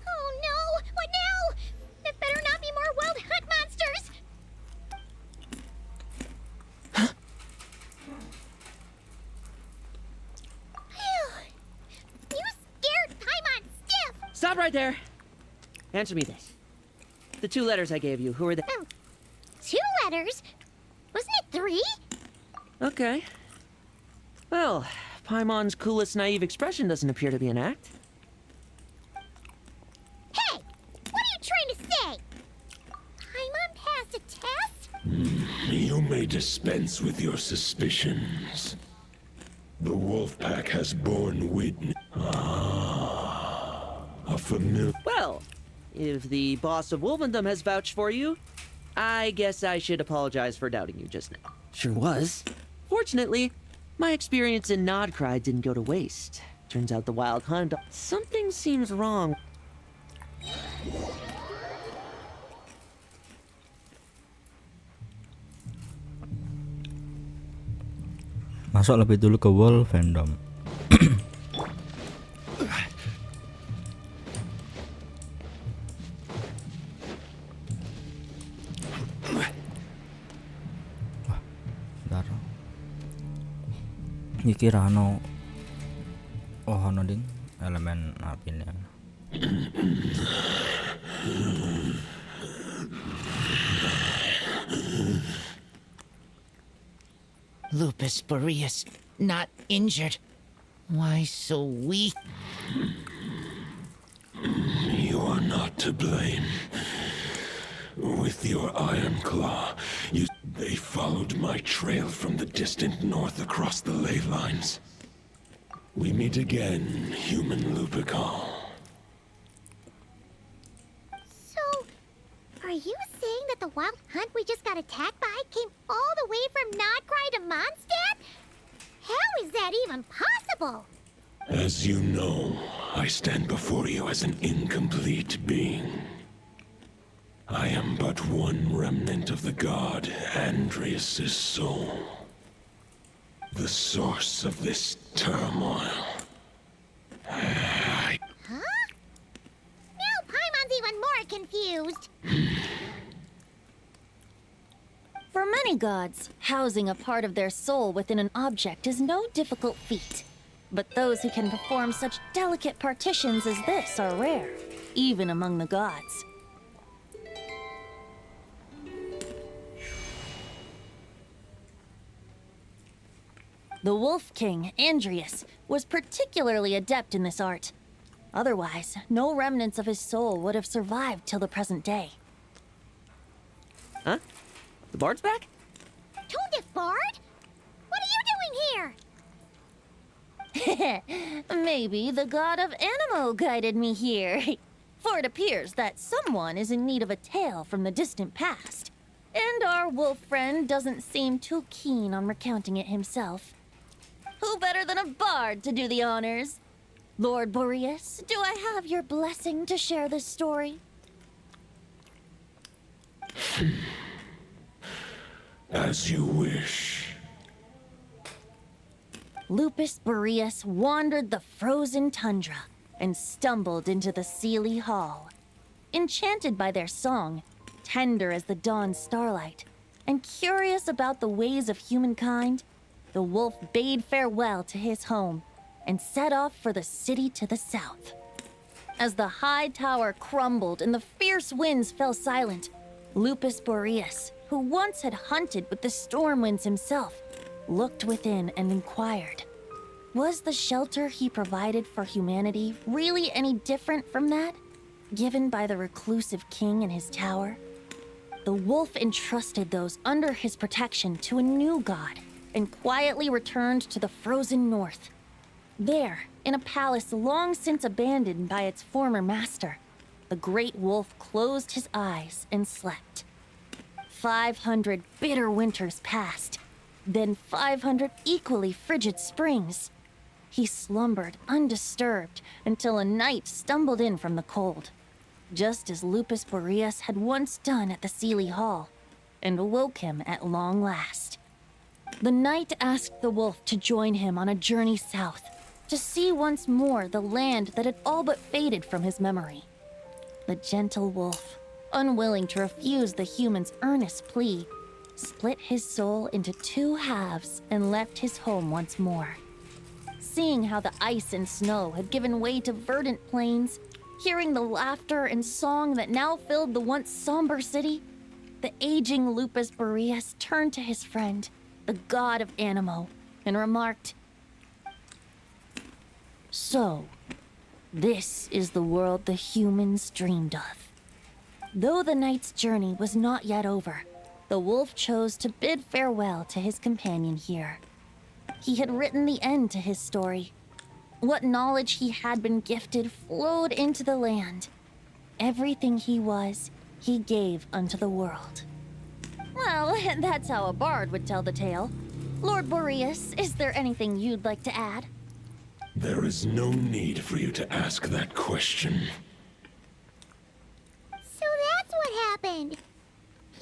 Oh no! What now? There better not be more Wild Hunt monsters! Phew. You scared Paimon stiff! Stop right there. Answer me this. The 2 letters I gave you, who are they? 2 letters? Wasn't it 3? Okay. Well, Paimon's coolest naive expression doesn't appear to be an act. Hey! What are you trying to say? Paimon passed a test? You may I dispense with your suspicions. The wolf pack has borne witness. A familiar. Well, if the boss of Wolvendom has vouched for you, I guess I should apologize for doubting you just now. Sure was. Fortunately, my experience in Nodcry didn't go to waste. Turns out the Wild Hunt... Something seems wrong. Masuk lebih dulu ke World Fandom. Bentar. Iki rano. Oh, ono ding elemen apinya. Lupus Boreas, not injured. Why so weak? You are not to blame. With your iron claw, they followed my trail from the distant north across the ley lines. We meet again, human Lupical. So, are you saying that the wild hunt we just got attacked by came all the way from Nodcry to Mondstadt? How is that even possible? As you know, I stand before you as an incomplete being. I am but one remnant of the god Andrius's soul. The source of this turmoil. Huh? Now Paimon's even more confused. For many gods, housing a part of their soul within an object is no difficult feat. But those who can perform such delicate partitions as this are rare, even among the gods. The Wolf King, Andrius, was particularly adept in this art. Otherwise, no remnants of his soul would have survived till the present day. Huh? The bard's back? Toondiff Bard? What are you doing here? Maybe the god of Animo guided me here. For it appears that someone is in need of a tale from the distant past. And our wolf friend doesn't seem too keen on recounting it himself. Who better than a bard to do the honors? Lord Boreas, do I have your blessing to share this story? As you wish. Lupus Boreas wandered the frozen tundra and stumbled into the Seelie Hall. Enchanted by their song, tender as the dawn starlight, and curious about the ways of humankind, the wolf bade farewell to his home and set off for the city to the south. As the high tower crumbled and the fierce winds fell silent, Lupus Boreas, who once had hunted with the storm winds himself, looked within and inquired, was the shelter he provided for humanity really any different from that given by the reclusive king in his tower? The wolf entrusted those under his protection to a new god and quietly returned to the frozen north. There, in a palace long since abandoned by its former master, the great wolf closed his eyes and slept. 500 bitter winters passed, then 500 equally frigid springs. He slumbered undisturbed until a night stumbled in from the cold, just as Lupus Boreas had once done at the Seelie Hall, and awoke him at long last. The knight asked the wolf to join him on a journey south, to see once more the land that had all but faded from his memory. The gentle wolf, unwilling to refuse the human's earnest plea, split his soul into two halves and left his home once more. Seeing how the ice and snow had given way to verdant plains, hearing the laughter and song that now filled the once somber city, the aging Lupus Boreas turned to his friend, the god of Animo, and remarked, "So, this is the world the humans dreamed of." Though the knight's journey was not yet over, the wolf chose to bid farewell to his companion here. He had written the end to his story. What knowledge he had been gifted flowed into the land. Everything he was, he gave unto the world. Well, that's how a bard would tell the tale. Lord Boreas, is there anything you'd like to add? There is no need for you to ask that question. So that's what happened.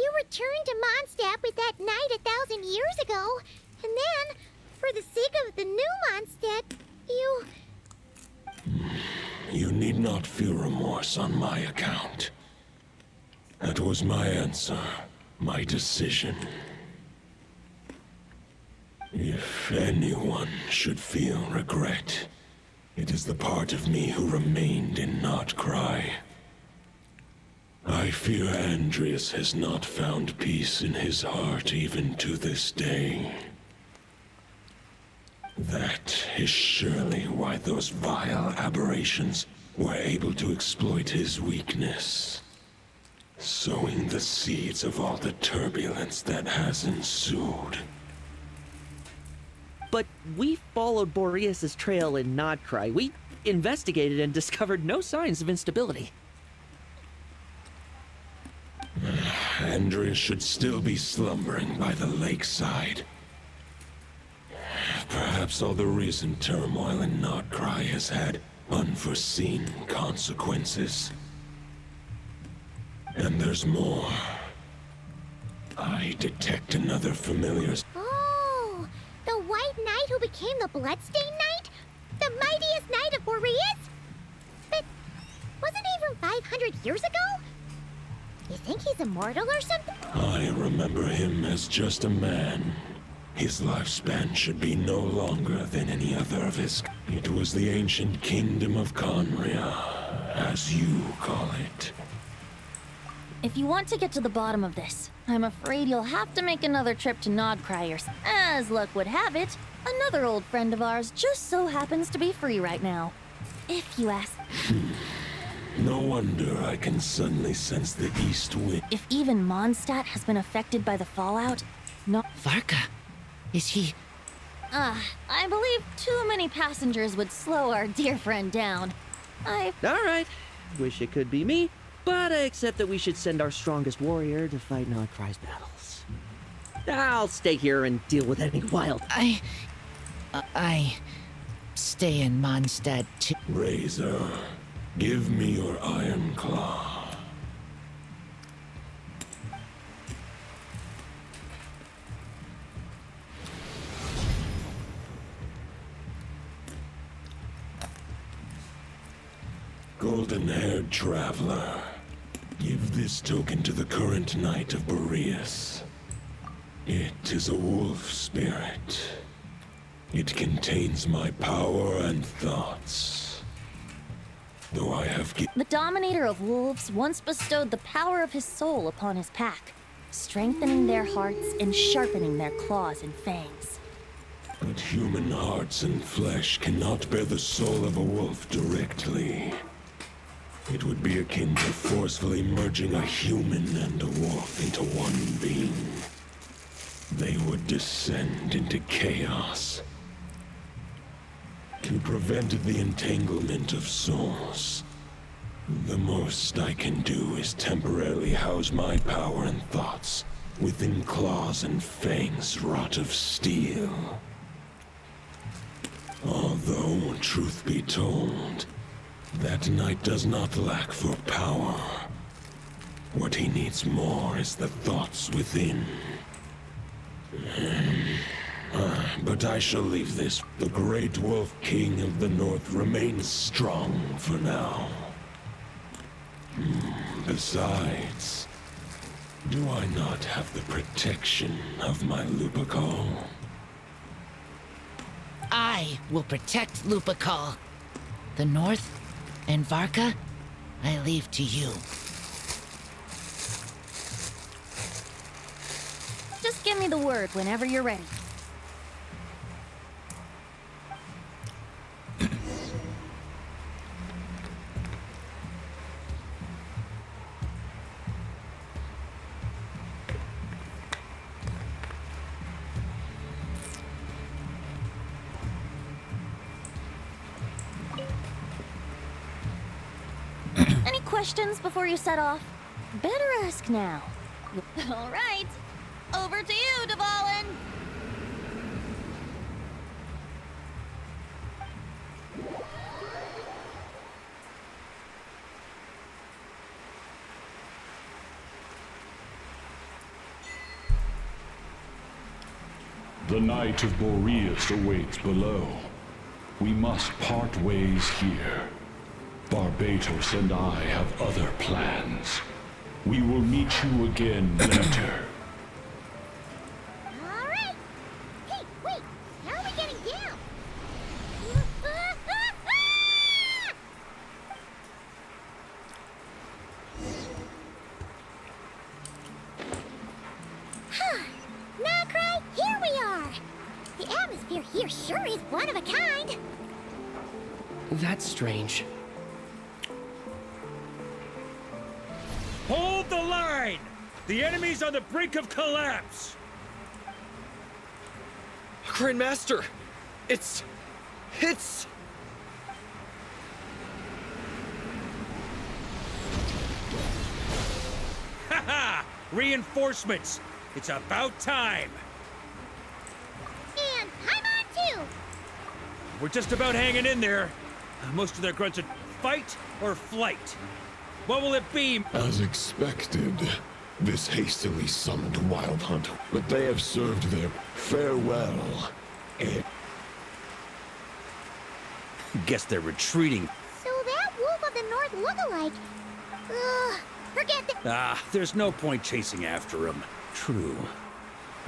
You returned to Mondstadt with that knight 1,000 years ago, and then, for the sake of the new Mondstadt, you... You need not feel remorse on my account. That was my answer, my decision. If anyone should feel regret, it is the part of me who remained in Notcry. I fear Andreas has not found peace in his heart even to this day. That is surely why those vile aberrations were able to exploit his weakness, sowing the seeds of all the turbulence that has ensued. But we followed Boreas' trail in Nodcry. We investigated and discovered no signs of instability. Andreas should still be slumbering by the lakeside. Perhaps all the recent turmoil in Notcry has had unforeseen consequences. And there's more. I detect another familiar... Oh, the White Knight who became the Bloodstained Knight? The mightiest knight of Boreas? But wasn't he from 500 years ago? You think he's immortal or something? I remember him as just a man. His lifespan should be no longer than any other of his... It was the ancient kingdom of Conria, as you call it. If you want to get to the bottom of this, I'm afraid you'll have to make another trip to Nodcry. As luck would have it, another old friend of ours just so happens to be free right now. If you ask... No wonder I can suddenly sense the east wind. If even Mondstadt has been affected by the fallout, no... Varka, is he... I believe too many passengers would slow our dear friend down. All right. Wish it could be me, but I accept that we should send our strongest warrior to fight Nodcry's battles. I'll stay here and deal with any wild... I stay in Mondstadt too. Razor, give me your iron claw. Golden-haired traveler, give this token to the current knight of Boreas. It is a wolf spirit. It contains my power and thoughts. Though I have The Dominator of Wolves once bestowed the power of his soul upon his pack, strengthening their hearts and sharpening their claws and fangs. But human hearts and flesh cannot bear the soul of a wolf directly. It would be akin to forcefully merging a human and a wolf into one being. They would descend into chaos. To prevent the entanglement of souls, the most I can do is temporarily house my power and thoughts within claws and fangs wrought of steel. Although, truth be told, that knight does not lack for power. What he needs more is the thoughts within. But I shall leave this. The great wolf king of the north remains strong for now. Besides, do I not have the protection of my Lupacol? I will protect Lupacol. The North and Varka, I leave to you. Just give me the word whenever you're ready. questions before you set off? Better ask now. All right. Over to you, Dvalin. The Knight of Boreas awaits below. We must part ways here. Barbatos and I have other plans. We will meet you again later. All right. Hey, wait. How are we getting down? Nacry, here we are. The atmosphere here sure is one of a kind. That's strange. Hold the line! The enemy's on the brink of collapse! Grandmaster! It's... Haha! Reinforcements! It's about time! And I'm on too. We're just about hanging in there. Most of their grunts are fight or flight. What will it be? As expected, this hastily summoned Wild Hunt, but they have served their farewell. Guess they're retreating. So that Wolf of the North look-alike. Ugh, forget that. There's no point chasing after him. True.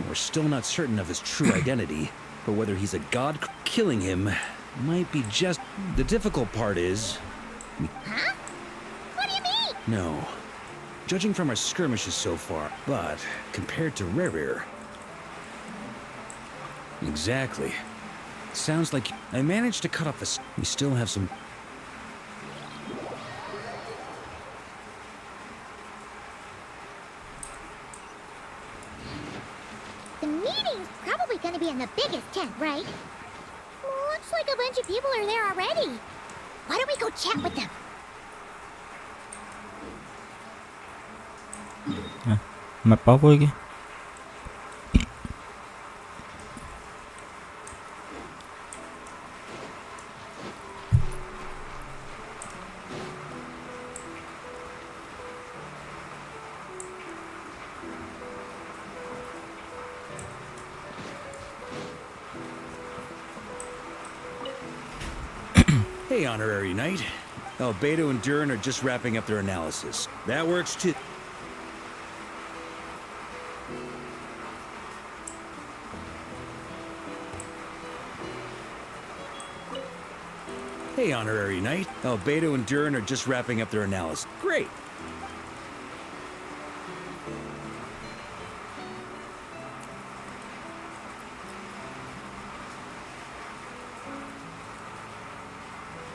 We're still not certain of his true identity, but whether he's a god, killing him might be just... The difficult part is... Huh? What do you mean? No. Judging from our skirmishes so far, but compared to Rerir... Exactly. Sounds like I managed to cut off the... We still have some... The meeting's probably gonna be in the biggest tent, right? Looks like a bunch of people are there already. Why don't we go chat with them? Map apa lagi? Hey, Honorary Knight. Albedo and Durin are just wrapping up their analysis. That works too. Hey, Honorary Knight. Albedo and Durin are just wrapping up their analysis. Great.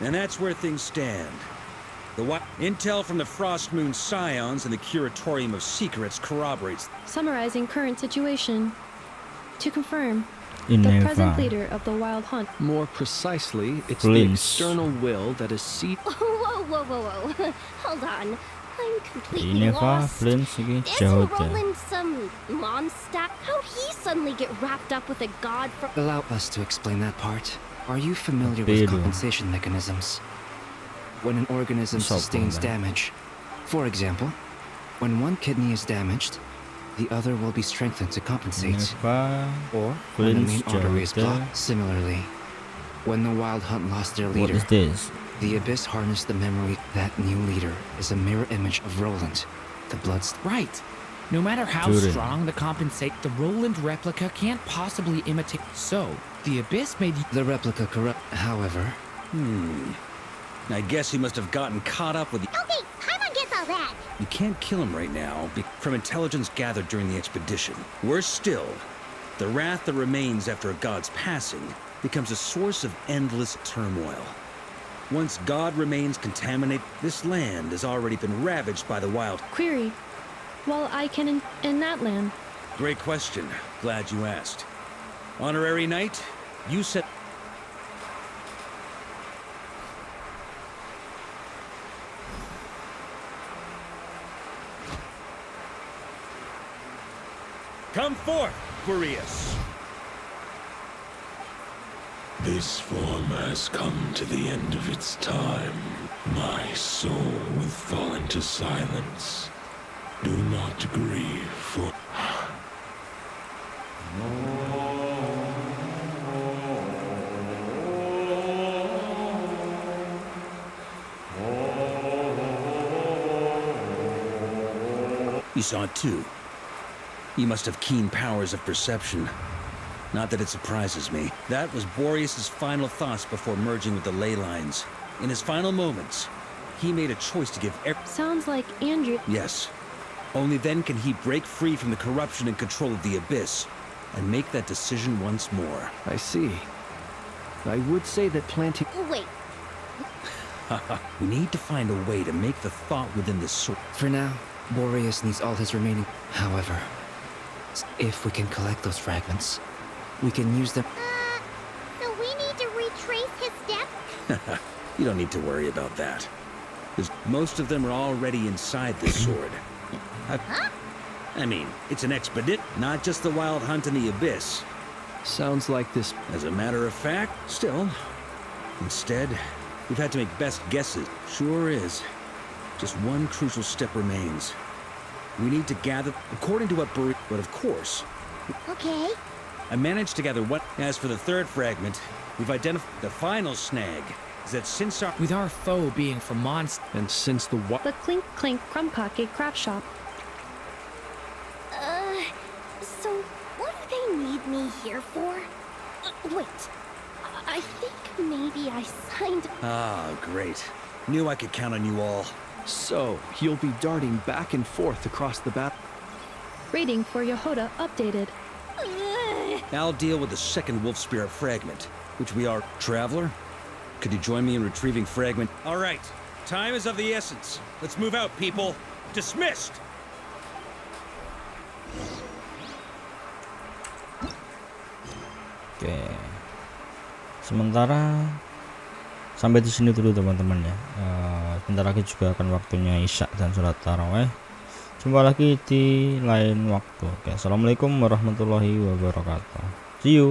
And that's where things stand. The intel from the Frost Moon Scions and the Curatorium of Secrets corroborates. Summarizing current situation. To confirm, the Ineva. present leader of the Wild Hunt. More precisely, it's the Please. external will that is seat. Whoa. Hold on. I'm completely Ineva, lost. Flint, sige, Isn't jauh deh. Roland some Mondstadt? How'd he suddenly get wrapped up with a god from... Allow us to explain that part. Are you familiar Pero. with compensation mechanisms? When an organism Sopo sustains ba? damage, for example, when one kidney is damaged, the other will be strengthened to compensate. Ineva, Or when the main Flint, artery is jauh deh. blocked. Similarly, when the Wild Hunt lost their What leader, is this? the Abyss harnessed the memory. That new leader is a mirror image of Roland, the Bloodstone. Right. No matter how Durin. strong the compensate, the Roland replica can't possibly imitate. So, the Abyss made The replica corrupt. However, I guess he must have gotten caught up with the... Okay, Paimon gets all that. You can't kill him right now from intelligence gathered during the expedition. Worse still, the wrath that remains after a god's passing becomes a source of endless turmoil. Once God remains contaminated, this land has already been ravaged by the wild... Query. While I can in that land. Great question. Glad you asked. Honorary Knight, you said... Come forth, Boreas. This form has come to the end of its time. My soul will fall into silence. Do not grieve, for... You saw it too. You must have keen powers of perception. Not that it surprises me. That was Boreas' final thoughts before merging with the ley lines. In his final moments, he made a choice to give Sounds like Andrew. Yes. Only then can he break free from the corruption and control of the Abyss, and make that decision once more. I see. I would say that planting... Wait, We need to find a way to make the thought within the sword. For now, Boreas needs all his remaining... However, if we can collect those fragments, we can use them... so we need to retrace his steps? You don't need to worry about that. Because most of them are already inside the sword. I mean, it's an expedit, not just the wild hunt in the Abyss. Sounds like this... As a matter of fact, still. Instead, we've had to make best guesses. Sure is. Just one crucial step remains. We need to gather, according to what but of course, Okay. I managed to gather what. As for the third fragment, we've identified the final snag. Is that since our... With our foe being from Monst... And since the The Clink Clink Crumb Pocket craft shop. So what do they need me here for? Wait, I think maybe I signed... Ah, great. Knew I could count on you all. So, you'll be darting back and forth across the battle. Rating for Yehoda updated. I'll deal with the second wolf spirit fragment, which we are... Traveler? Could you join me in retrieving fragment? All right. Time is of the essence. Let's move out, people. Dismissed! Oke. Sementara sampai di sini dulu teman-teman ya. Sebentar lagi juga akan waktunya Isya dan sholat taraweh. Jumpa lagi di lain waktu. Oke, assalamualaikum warahmatullahi wabarakatuh. See you.